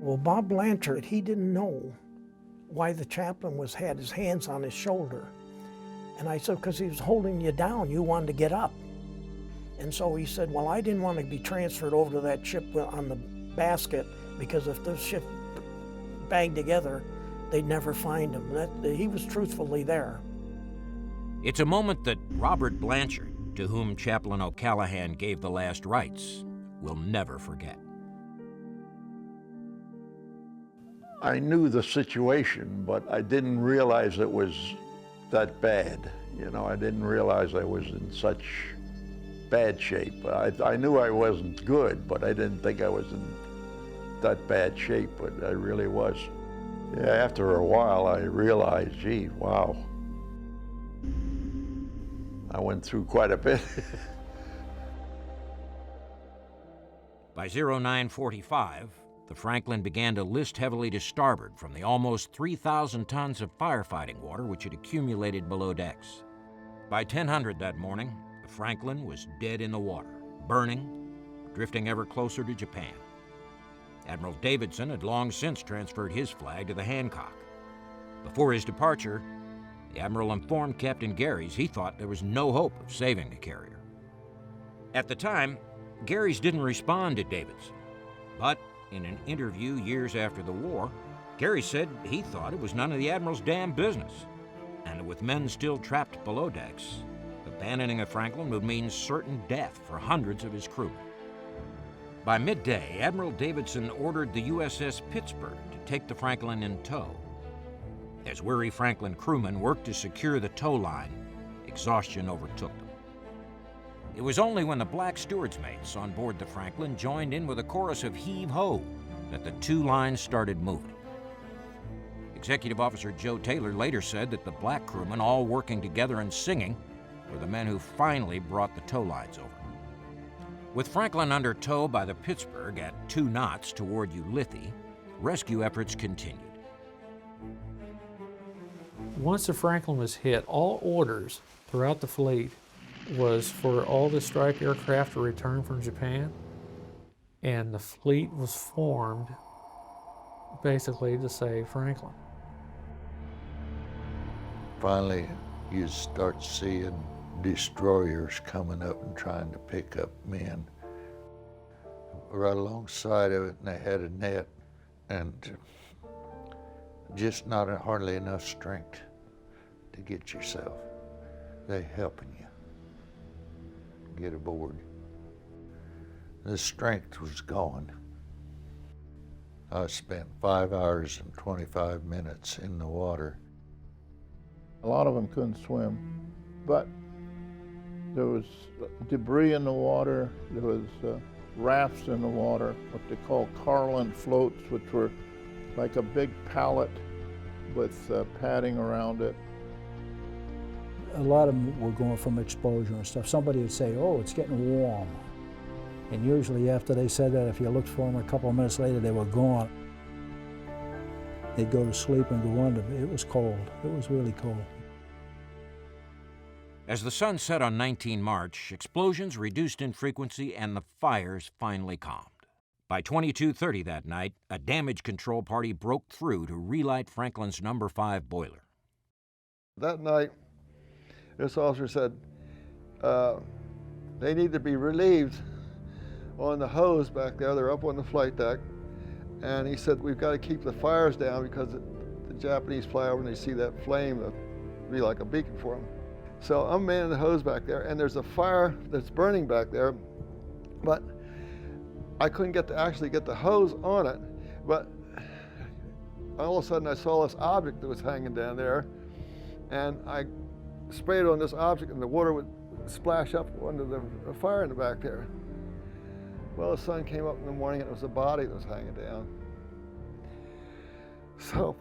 Well, Bob Blanchard, he didn't know why the chaplain had his hands on his shoulder. And I said, because he was holding you down, you wanted to get up. And so he said, well, I didn't want to be transferred over to that ship on the basket, because if the ship banged together, they'd never find him. He was truthfully there. It's a moment that Robert Blanchard, to whom Chaplain O'Callahan gave the last rites, will never forget. I knew the situation, but I didn't realize it was that bad. You know, I didn't realize I was in such bad shape. I knew I wasn't good, but I didn't think I was in that bad shape, but I really was. Yeah, after a while, I realized, gee, wow. I went through quite a bit. By 0945, the Franklin began to list heavily to starboard from the almost 3,000 tons of firefighting water which had accumulated below decks. By 1000 that morning, the Franklin was dead in the water, burning, drifting ever closer to Japan. Admiral Davidson had long since transferred his flag to the Hancock. Before his departure, the Admiral informed Captain Garys he thought there was no hope of saving the carrier. At the time, Garys didn't respond to Davidson, but in an interview years after the war, Garys said he thought it was none of the Admiral's damn business, and that with men still trapped below decks, abandoning a Franklin would mean certain death for hundreds of his crewmen. By midday, Admiral Davidson ordered the USS Pittsburgh to take the Franklin in tow. As weary Franklin crewmen worked to secure the tow line, exhaustion overtook them. It was only when the black steward's mates on board the Franklin joined in with a chorus of heave-ho that the two lines started moving. Executive Officer Joe Taylor later said that the black crewmen, all working together and singing, were the men who finally brought the tow lines over. With Franklin under tow by the Pittsburgh at 2 knots toward Ulithi, rescue efforts continued. Once the Franklin was hit, all orders throughout the fleet was for all the strike aircraft to return from Japan, and the fleet was formed basically to save Franklin. Finally, you start seeing destroyers coming up and trying to pick up men. Right alongside of it, and they had a net, and just not hardly enough strength to get yourself. They helping you get aboard. The strength was gone. I spent 5 hours and 25 minutes in the water. A lot of them couldn't swim, but there was debris in the water, there was rafts in the water, what they call Carlin floats, which were like a big pallet with padding around it. A lot of them were going from exposure and stuff. Somebody would say, oh, it's getting warm. And usually after they said that, if you looked for them a couple of minutes later, they were gone. They'd go to sleep and go under. It was cold. It was really cold. As the sun set on 19 March, explosions reduced in frequency and the fires finally calmed. By 22:30 that night, a damage control party broke through to relight Franklin's No. 5 boiler. That night, this officer said they need to be relieved on the hose back there. They're up on the flight deck. And he said, we've got to keep the fires down because the Japanese fly over and they see that flame, it'll be like a beacon for them. So I'm manning the hose back there, and there's a fire that's burning back there, but I couldn't actually get the hose on it. But all of a sudden I saw this object that was hanging down there, and I sprayed on this object and the water would splash up under the fire in the back there. Well, the sun came up in the morning and it was a body that was hanging down. So,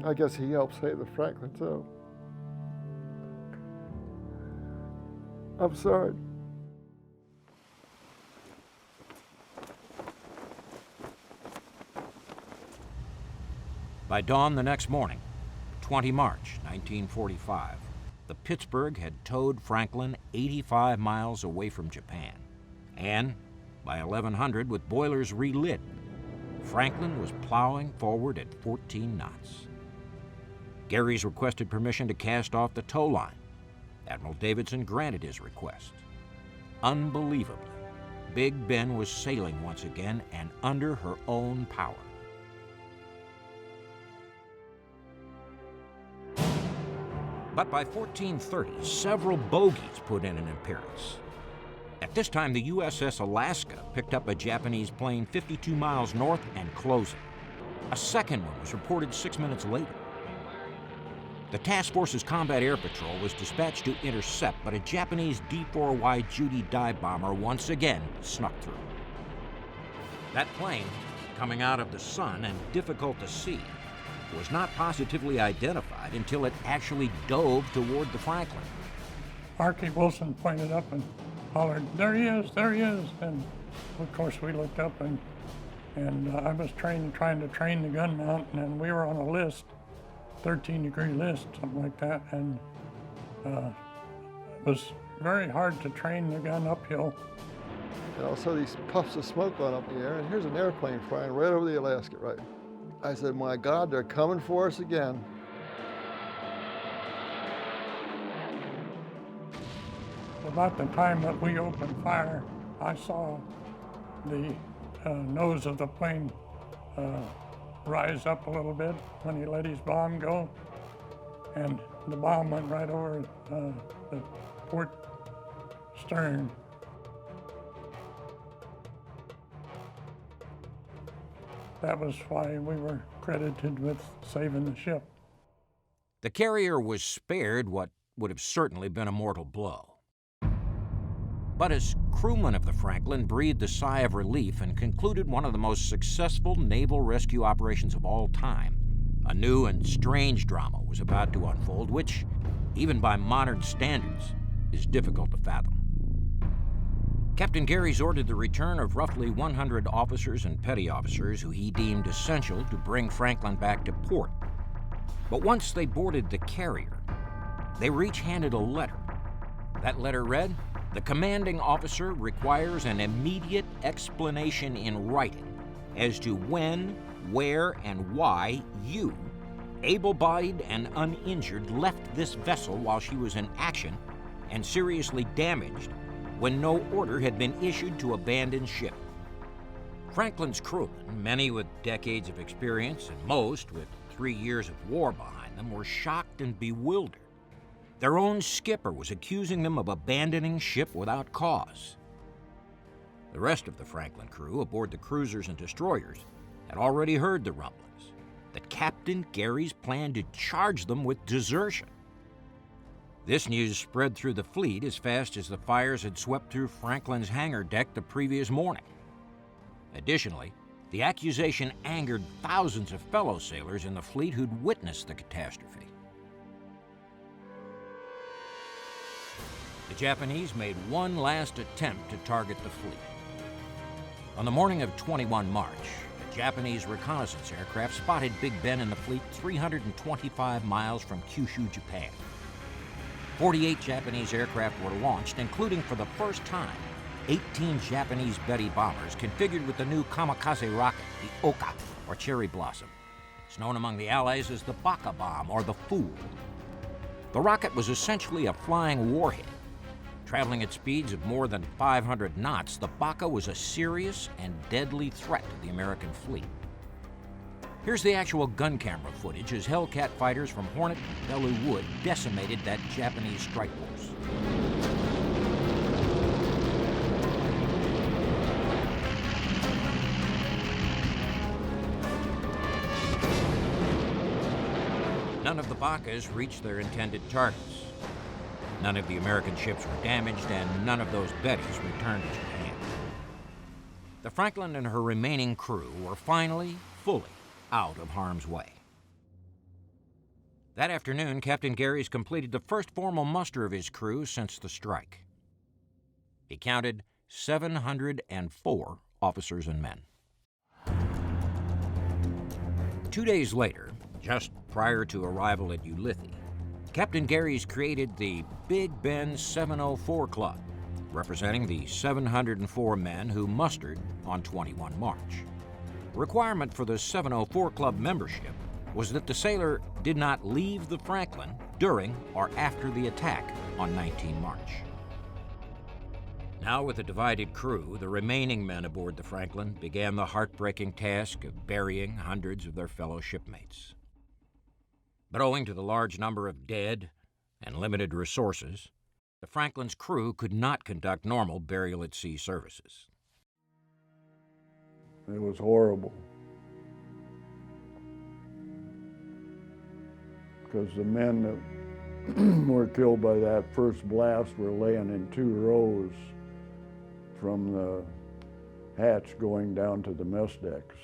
I guess he helped save the Franklin too. I'm sorry. By dawn the next morning, 20 March, 1945, the Pittsburgh had towed Franklin 85 miles away from Japan. And by 1100, with boilers relit, Franklin was plowing forward at 14 knots. Gary's requested permission to cast off the tow line. Admiral Davidson granted his request. Unbelievably, Big Ben was sailing once again and under her own power. But by 1430, several bogies put in an appearance. At this time, the USS Alaska picked up a Japanese plane 52 miles north and closing. A second one was reported 6 minutes later. The task force's combat air patrol was dispatched to intercept, but a Japanese D-4Y Judy dive bomber once again snuck through. That plane, coming out of the sun and difficult to see, was not positively identified until it actually dove toward the Franklin. Archie Wilson pointed up and hollered, there he is, there he is. And of course we looked up and I was trying to train the gun mount, and we were on a list, 13-degree list, something like that. And it was very hard to train the gun uphill. And also these puffs of smoke going up in the air, and here's an airplane flying right over the Alaska, right? I said, my God, they're coming for us again. About the time that we opened fire, I saw the nose of the plane rise up a little bit when he let his bomb go, and the bomb went right over the port stern. That was why we were credited with saving the ship. The carrier was spared what would have certainly been a mortal blow. But as crewmen of the Franklin breathed a sigh of relief and concluded one of the most successful naval rescue operations of all time, a new and strange drama was about to unfold, which, even by modern standards, is difficult to fathom. Captain Garys ordered the return of roughly 100 officers and petty officers who he deemed essential to bring Franklin back to port. But once they boarded the carrier, they were each handed a letter. That letter read, "The commanding officer requires an immediate explanation in writing as to when, where, and why you, able-bodied and uninjured, left this vessel while she was in action and seriously damaged when no order had been issued to abandon ship." Franklin's crewmen, many with decades of experience and most with 3 years of war behind them, were shocked and bewildered. Their own skipper was accusing them of abandoning ship without cause. The rest of the Franklin crew aboard the cruisers and destroyers had already heard the rumblings that Captain Garys planned to charge them with desertion. This news spread through the fleet as fast as the fires had swept through Franklin's hangar deck the previous morning. Additionally, the accusation angered thousands of fellow sailors in the fleet who'd witnessed the catastrophe. The Japanese made one last attempt to target the fleet. On the morning of 21 March, a Japanese reconnaissance aircraft spotted Big Ben in the fleet 325 miles from Kyushu, Japan. 48 Japanese aircraft were launched, including for the first time 18 Japanese Betty bombers configured with the new kamikaze rocket, the Oka, or cherry blossom. It's known among the Allies as the Baka bomb, or the Fool. The rocket was essentially a flying warhead. Traveling at speeds of more than 500 knots, the Baka was a serious and deadly threat to the American fleet. Here's the actual gun camera footage as Hellcat fighters from Hornet and Belleau Wood decimated that Japanese strike force. None of the Bakas reached their intended targets. None of the American ships were damaged, and none of those Bettys returned to Japan. The Franklin and her remaining crew were finally, fully out of harm's way. That afternoon, Captain Garys completed the first formal muster of his crew since the strike. He counted 704 officers and men. 2 days later, just prior to arrival at Ulithi, Captain Garys created the Big Ben 704 Club, representing the 704 men who mustered on 21 March. Requirement for the 704 Club membership was that the sailor did not leave the Franklin during or after the attack on 19 March. Now, with a divided crew, the remaining men aboard the Franklin began the heartbreaking task of burying hundreds of their fellow shipmates. But owing to the large number of dead and limited resources, the Franklin's crew could not conduct normal burial at sea services. It was horrible. Because the men that were killed by that first blast were laying in 2 rows from the hatch going down to the mess decks.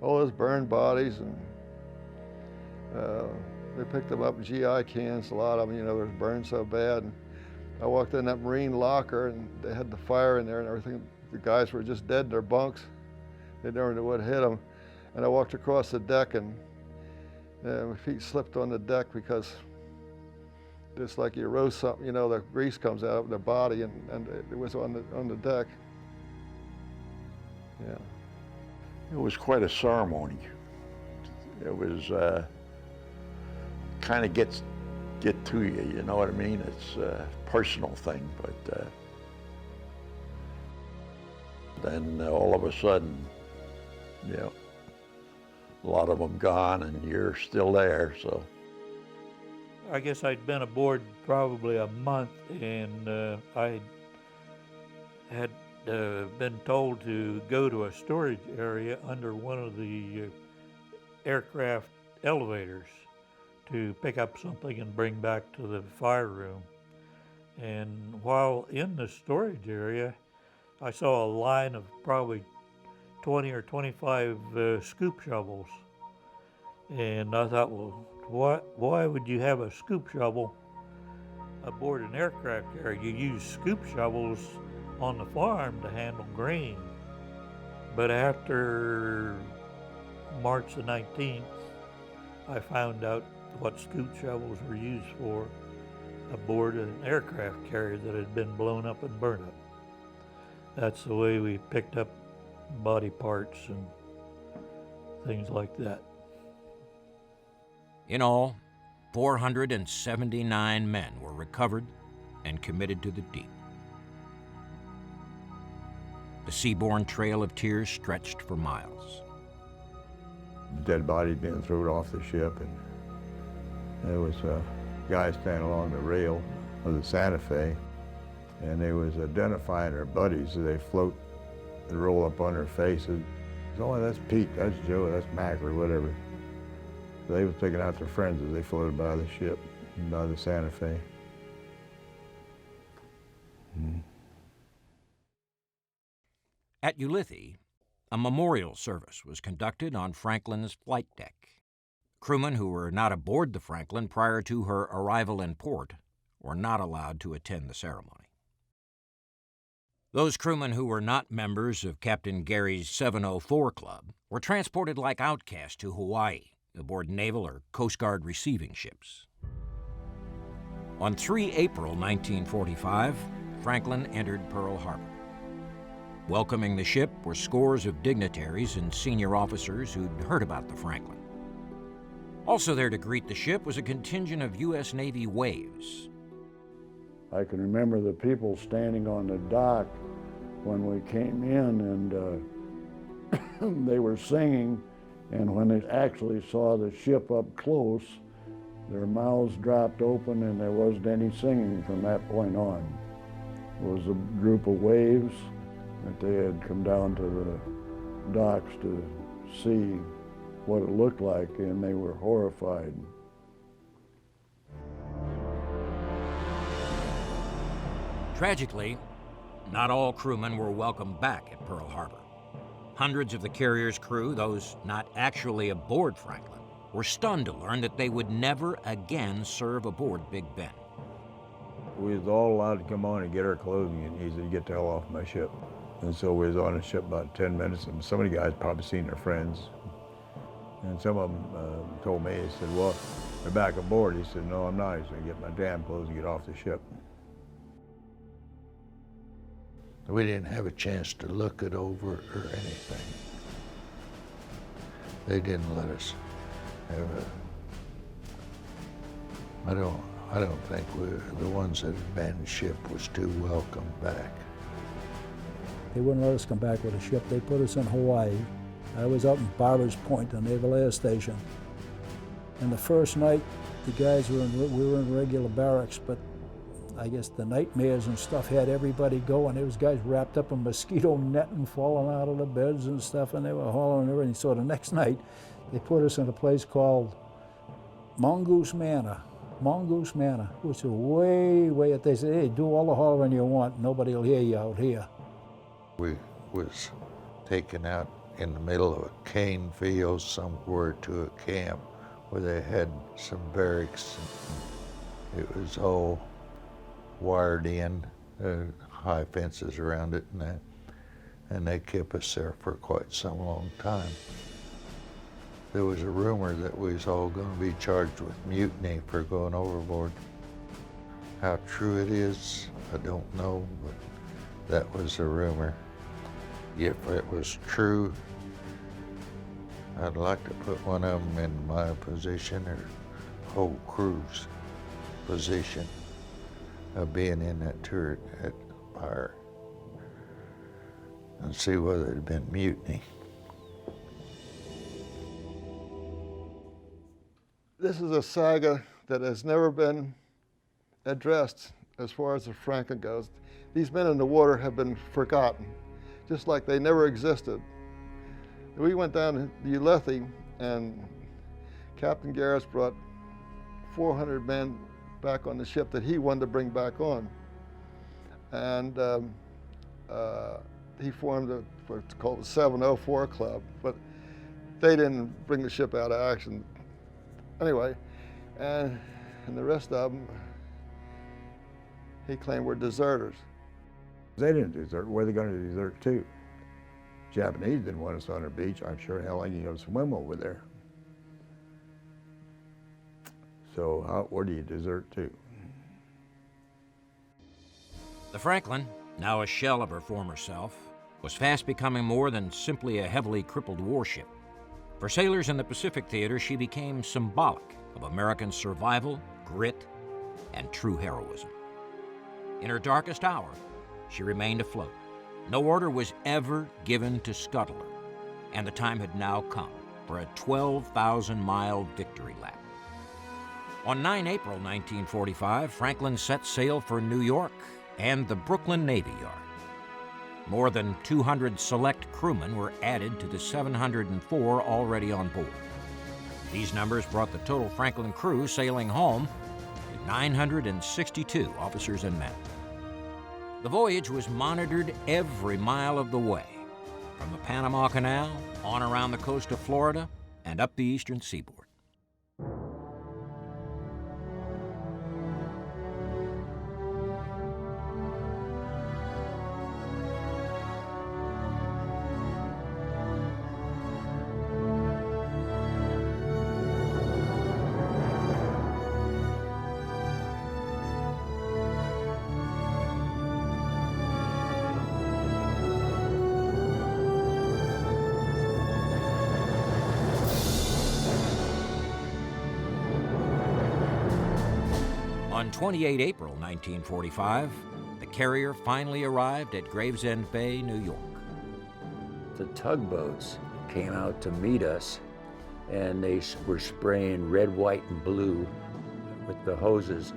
All those burned bodies, and they picked them up in GI cans, a lot of them, you know, they were burned so bad. And I walked in that Marine locker, and they had the fire in there and everything. The guys were just dead in their bunks. They never knew what hit them. And I walked across the deck, and my feet slipped on the deck because just like you roast something, you know, the grease comes out of their body, and it was on the deck. Yeah. It was quite a ceremony. It was kind of get to you, you know what I mean? It's a personal thing, but then all of a sudden, you know, a lot of them gone and you're still there, so. I guess I'd been aboard probably a month, and I had been told to go to a storage area under one of the aircraft elevators to pick up something and bring back to the fire room. And while in the storage area, I saw a line of probably 20 or 25 scoop shovels. And I thought, well, why would you have a scoop shovel aboard an aircraft carrier? You use scoop shovels on the farm to handle grain. But after March the 19th, I found out what scoop shovels were used for aboard an aircraft carrier that had been blown up and burned up. That's the way we picked up body parts and things like that. In all, 479 men were recovered and committed to the deep. The seaborne trail of tears stretched for miles. Dead bodies being thrown off the ship, and there was a guy standing along the rail of the Santa Fe, and they was identifying their buddies as they float and roll up on their faces. Oh, that's Pete, that's Joe, that's Mac, or whatever. So they was picking out their friends as they floated by the ship, by the Santa Fe. At Ulithi, a memorial service was conducted on Franklin's flight deck. Crewmen who were not aboard the Franklin prior to her arrival in port were not allowed to attend the ceremony. Those crewmen who were not members of Captain Gary's 704 Club were transported like outcasts to Hawaii aboard naval or Coast Guard receiving ships. On 3 April 1945, Franklin entered Pearl Harbor. Welcoming the ship were scores of dignitaries and senior officers who'd heard about the Franklin. Also there to greet the ship was a contingent of U.S. Navy waves. I can remember the people standing on the dock when we came in, and they were singing, and when they actually saw the ship up close, their mouths dropped open and there wasn't any singing from that point on. It was a group of waves that they had come down to the docks to see what it looked like, and they were horrified. Tragically, not all crewmen were welcomed back at Pearl Harbor. Hundreds of the carrier's crew, those not actually aboard Franklin, were stunned to learn that they would never again serve aboard Big Ben. We was all allowed to come on and get our clothing, and he said, "Get the hell off my ship." And so we was on the ship about 10 minutes, and some of the guys probably seen their friends. And some of them told me, he said, "Well, they're back aboard." He said, "No, I'm not." He said, "Get my damn clothes and get off the ship." We didn't have a chance to look it over or anything. They didn't let us have I don't think the ones that abandoned ship was too welcome back. They wouldn't let us come back with a ship. They put us in Hawaii. I was up in Barbers Point, the Naval Air Station. And the first night, the guys we were in regular barracks, but I guess the nightmares and stuff had everybody going. There was guys wrapped up in mosquito net and falling out of the beds and stuff, and they were hollering and everything. So the next night, they put us in a place called Mongoose Manor, which is way up. They said, "Hey, do all the hollering you want. Nobody will hear you out here." We was taken out in the middle of a cane field somewhere to a camp where they had some barracks. It was all wired in, high fences around it and that, and they kept us there for quite some long time. There was a rumor that we was all going to be charged with mutiny for going overboard. How true it is, I don't know, but that was a rumor. If it was true, I'd like to put one of them in my position or whole crew's position of being in that turret at fire and see whether it had been mutiny. This is a saga that has never been addressed as far as the Franklin goes. These men in the water have been forgotten, just like they never existed. We went down to Ulithi, and Captain Garris brought 400 men back on the ship that he wanted to bring back on. And he formed what's called the 704 Club, but they didn't bring the ship out of action. Anyway, and the rest of them, he claimed were deserters. They didn't desert. Where are they going to desert to? Japanese didn't want us on their beach. I'm sure hell I can go swim over there. So where do you desert to? The Franklin, now a shell of her former self, was fast becoming more than simply a heavily crippled warship. For sailors in the Pacific theater, she became symbolic of American survival, grit, and true heroism. In her darkest hour, she remained afloat. No order was ever given to scuttle her, and the time had now come for a 12,000-mile victory lap. On 9 April 1945, Franklin set sail for New York and the Brooklyn Navy Yard. More than 200 select crewmen were added to the 704 already on board. These numbers brought the total Franklin crew sailing home to 962 officers and men. The voyage was monitored every mile of the way, from the Panama Canal, on around the coast of Florida, and up the eastern seaboard. On 28 April 1945, the carrier finally arrived at Gravesend Bay, New York. The tugboats came out to meet us, and they were spraying red, white, and blue with the hoses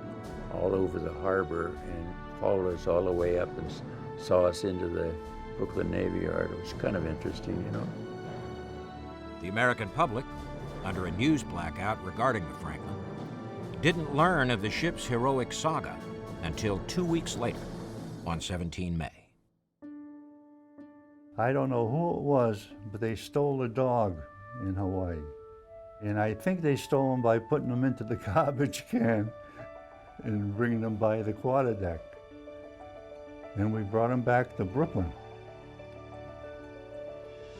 all over the harbor and followed us all the way up and saw us into the Brooklyn Navy Yard. It was kind of interesting, you know. The American public, under a news blackout regarding the Franklin, didn't learn of the ship's heroic saga until 2 weeks later, on 17 May. I don't know who it was, but they stole a dog in Hawaii. And I think they stole him by putting him into the garbage can and bringing them by the quarterdeck. And we brought him back to Brooklyn.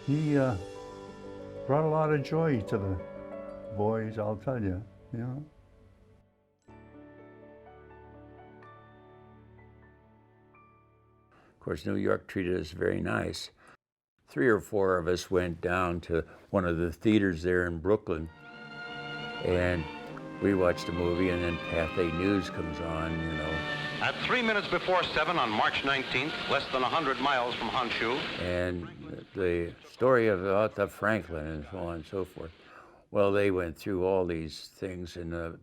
He brought a lot of joy to the boys, I'll tell you, you know. Of course, New York treated us very nice. 3 or 4 of us went down to one of the theaters there in Brooklyn, and we watched a movie, and then Pathé News comes on, you know. At 3 minutes before 7 on March 19th, less than 100 miles from Honshu. And the story about the Franklin and so on and so forth. Well, they went through all these things, and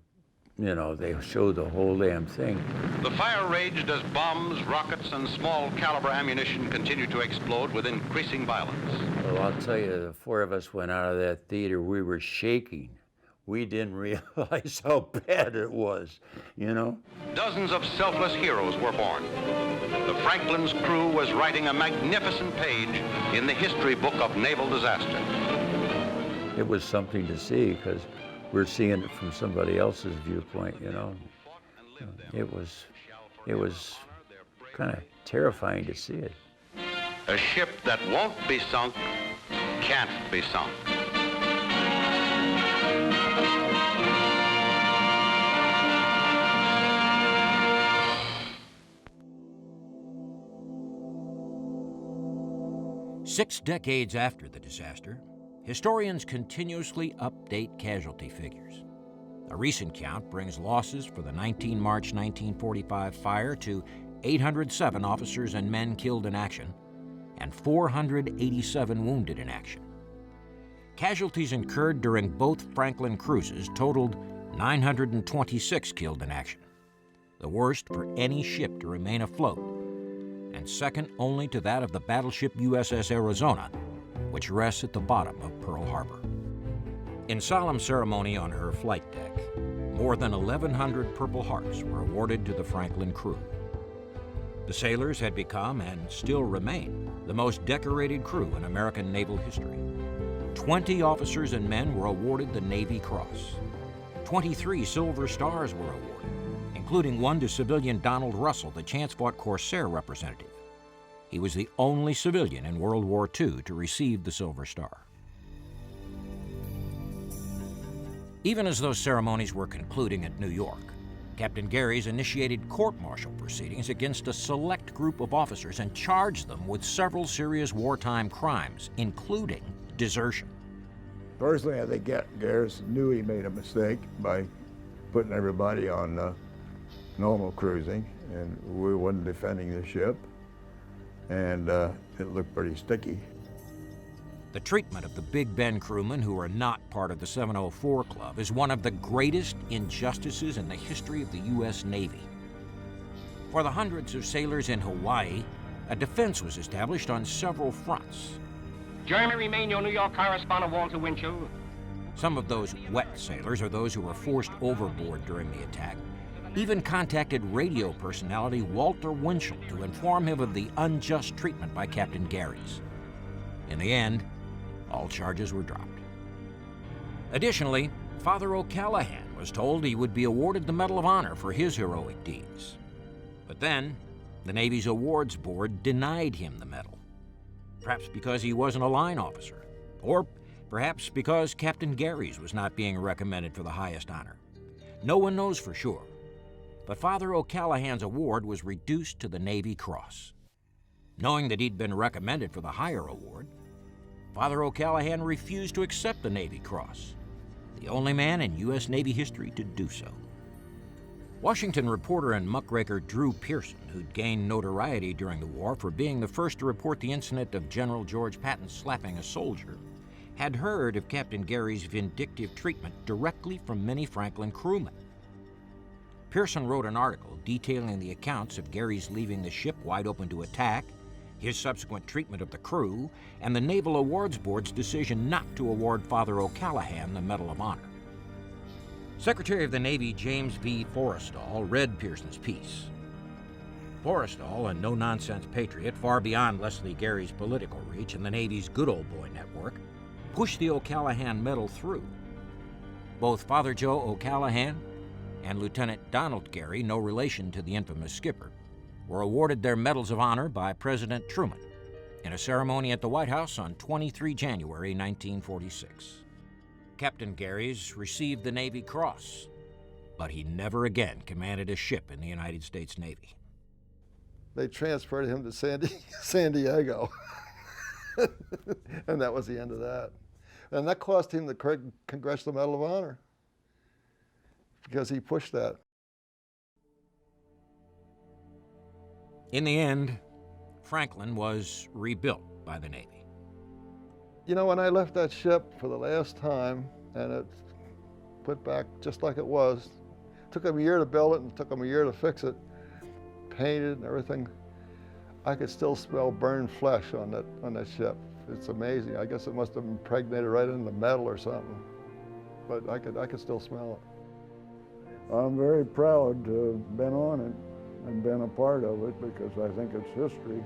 you know, they showed the whole damn thing. The fire raged as bombs, rockets, and small caliber ammunition continued to explode with increasing violence. Well, I'll tell you, the 4 of us went out of that theater, we were shaking. We didn't realize how bad it was, you know? Dozens of selfless heroes were born. The Franklin's crew was writing a magnificent page in the history book of naval disaster. It was something to see, because we're seeing it from somebody else's viewpoint, you know. It was kind of terrifying to see it. A ship that won't be sunk can't be sunk. Six decades after the disaster, historians continuously update casualty figures. A recent count brings losses for the 19 March 1945 fire to 807 officers and men killed in action and 487 wounded in action. Casualties incurred during both Franklin cruises totaled 926 killed in action, the worst for any ship to remain afloat, and second only to that of the battleship USS Arizona, which rests at the bottom of Pearl Harbor. In solemn ceremony on her flight deck, more than 1,100 Purple Hearts were awarded to the Franklin crew. The sailors had become, and still remain, the most decorated crew in American naval history. 20 officers and men were awarded the Navy Cross. 23 Silver Stars were awarded, including one to civilian Donald Russell, the chance-fought Corsair representative. He was the only civilian in World War II to receive the Silver Star. Even as those ceremonies were concluding at New York, Captain Garys initiated court-martial proceedings against a select group of officers and charged them with several serious wartime crimes, including desertion. Personally, I think Garys knew he made a mistake by putting everybody on normal cruising, and we wasn't defending the ship, and it looked pretty sticky. The treatment of the Big Ben crewmen who are not part of the 704 Club is one of the greatest injustices in the history of the U.S. Navy. For the hundreds of sailors in Hawaii, a defense was established on several fronts. Jeremy, remain your New York correspondent, Walter Winchell. Some of those wet sailors, or those who were forced overboard during the attack, even contacted radio personality Walter Winchell to inform him of the unjust treatment by Captain Garys. In the end, all charges were dropped. Additionally, Father O'Callahan was told he would be awarded the Medal of Honor for his heroic deeds. But then, the Navy's awards board denied him the medal. Perhaps because he wasn't a line officer, or perhaps because Captain Garys was not being recommended for the highest honor. No one knows for sure, but Father O'Callahan's award was reduced to the Navy Cross. Knowing that he'd been recommended for the higher award, Father O'Callahan refused to accept the Navy Cross, the only man in U.S. Navy history to do so. Washington reporter and muckraker Drew Pearson, who'd gained notoriety during the war for being the first to report the incident of General George Patton slapping a soldier, had heard of Captain Garys' vindictive treatment directly from many Franklin crewmen. Pearson wrote an article detailing the accounts of Garys leaving the ship wide open to attack, his subsequent treatment of the crew, and the Naval Awards Board's decision not to award Father O'Callahan the Medal of Honor. Secretary of the Navy James V. Forrestal read Pearson's piece. Forrestal, a no-nonsense patriot far beyond Leslie Garys' political reach and the Navy's good old boy network, pushed the O'Callahan Medal through. Both Father Joe O'Callahan and Lieutenant Donald Gary, no relation to the infamous skipper, were awarded their Medals of Honor by President Truman in a ceremony at the White House on 23 January 1946. Captain Garys received the Navy Cross, but he never again commanded a ship in the United States Navy. They transferred him to San Diego, and that was the end of that. And that cost him the Congressional Medal of Honor because he pushed that. In the end, Franklin was rebuilt by the Navy. You know, when I left that ship for the last time, and it's put back just like it was, it took them a year to build it and it took them a year to fix it, painted and everything, I could still smell burned flesh on that ship. It's amazing. I guess it must have impregnated right in the metal or something, but I could still smell it. I'm very proud to have been on it and been a part of it because I think it's history.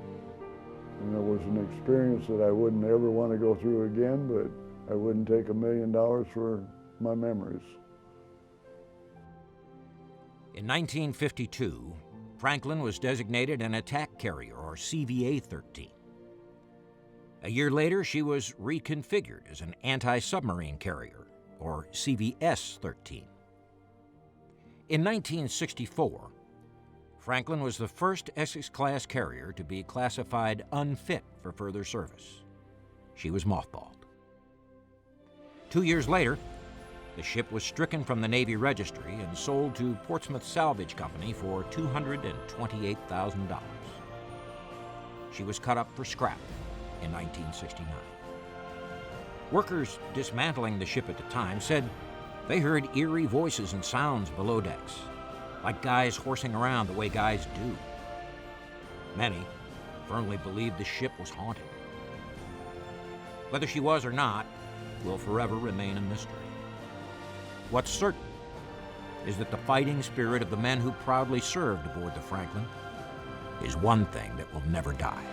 And it was an experience that I wouldn't ever want to go through again, but I wouldn't take $1 million for my memories. In 1952, Franklin was designated an attack carrier, or CVA-13. A year later, she was reconfigured as an anti-submarine carrier, or CVS-13. In 1964, Franklin was the first Essex-class carrier to be classified unfit for further service. She was mothballed. 2 years later, the ship was stricken from the Navy Registry and sold to Portsmouth Salvage Company for $228,000. She was cut up for scrap in 1969. Workers dismantling the ship at the time said they heard eerie voices and sounds below decks, like guys horsing around the way guys do. Many firmly believed the ship was haunted. Whether she was or not will forever remain a mystery. What's certain is that the fighting spirit of the men who proudly served aboard the Franklin is one thing that will never die.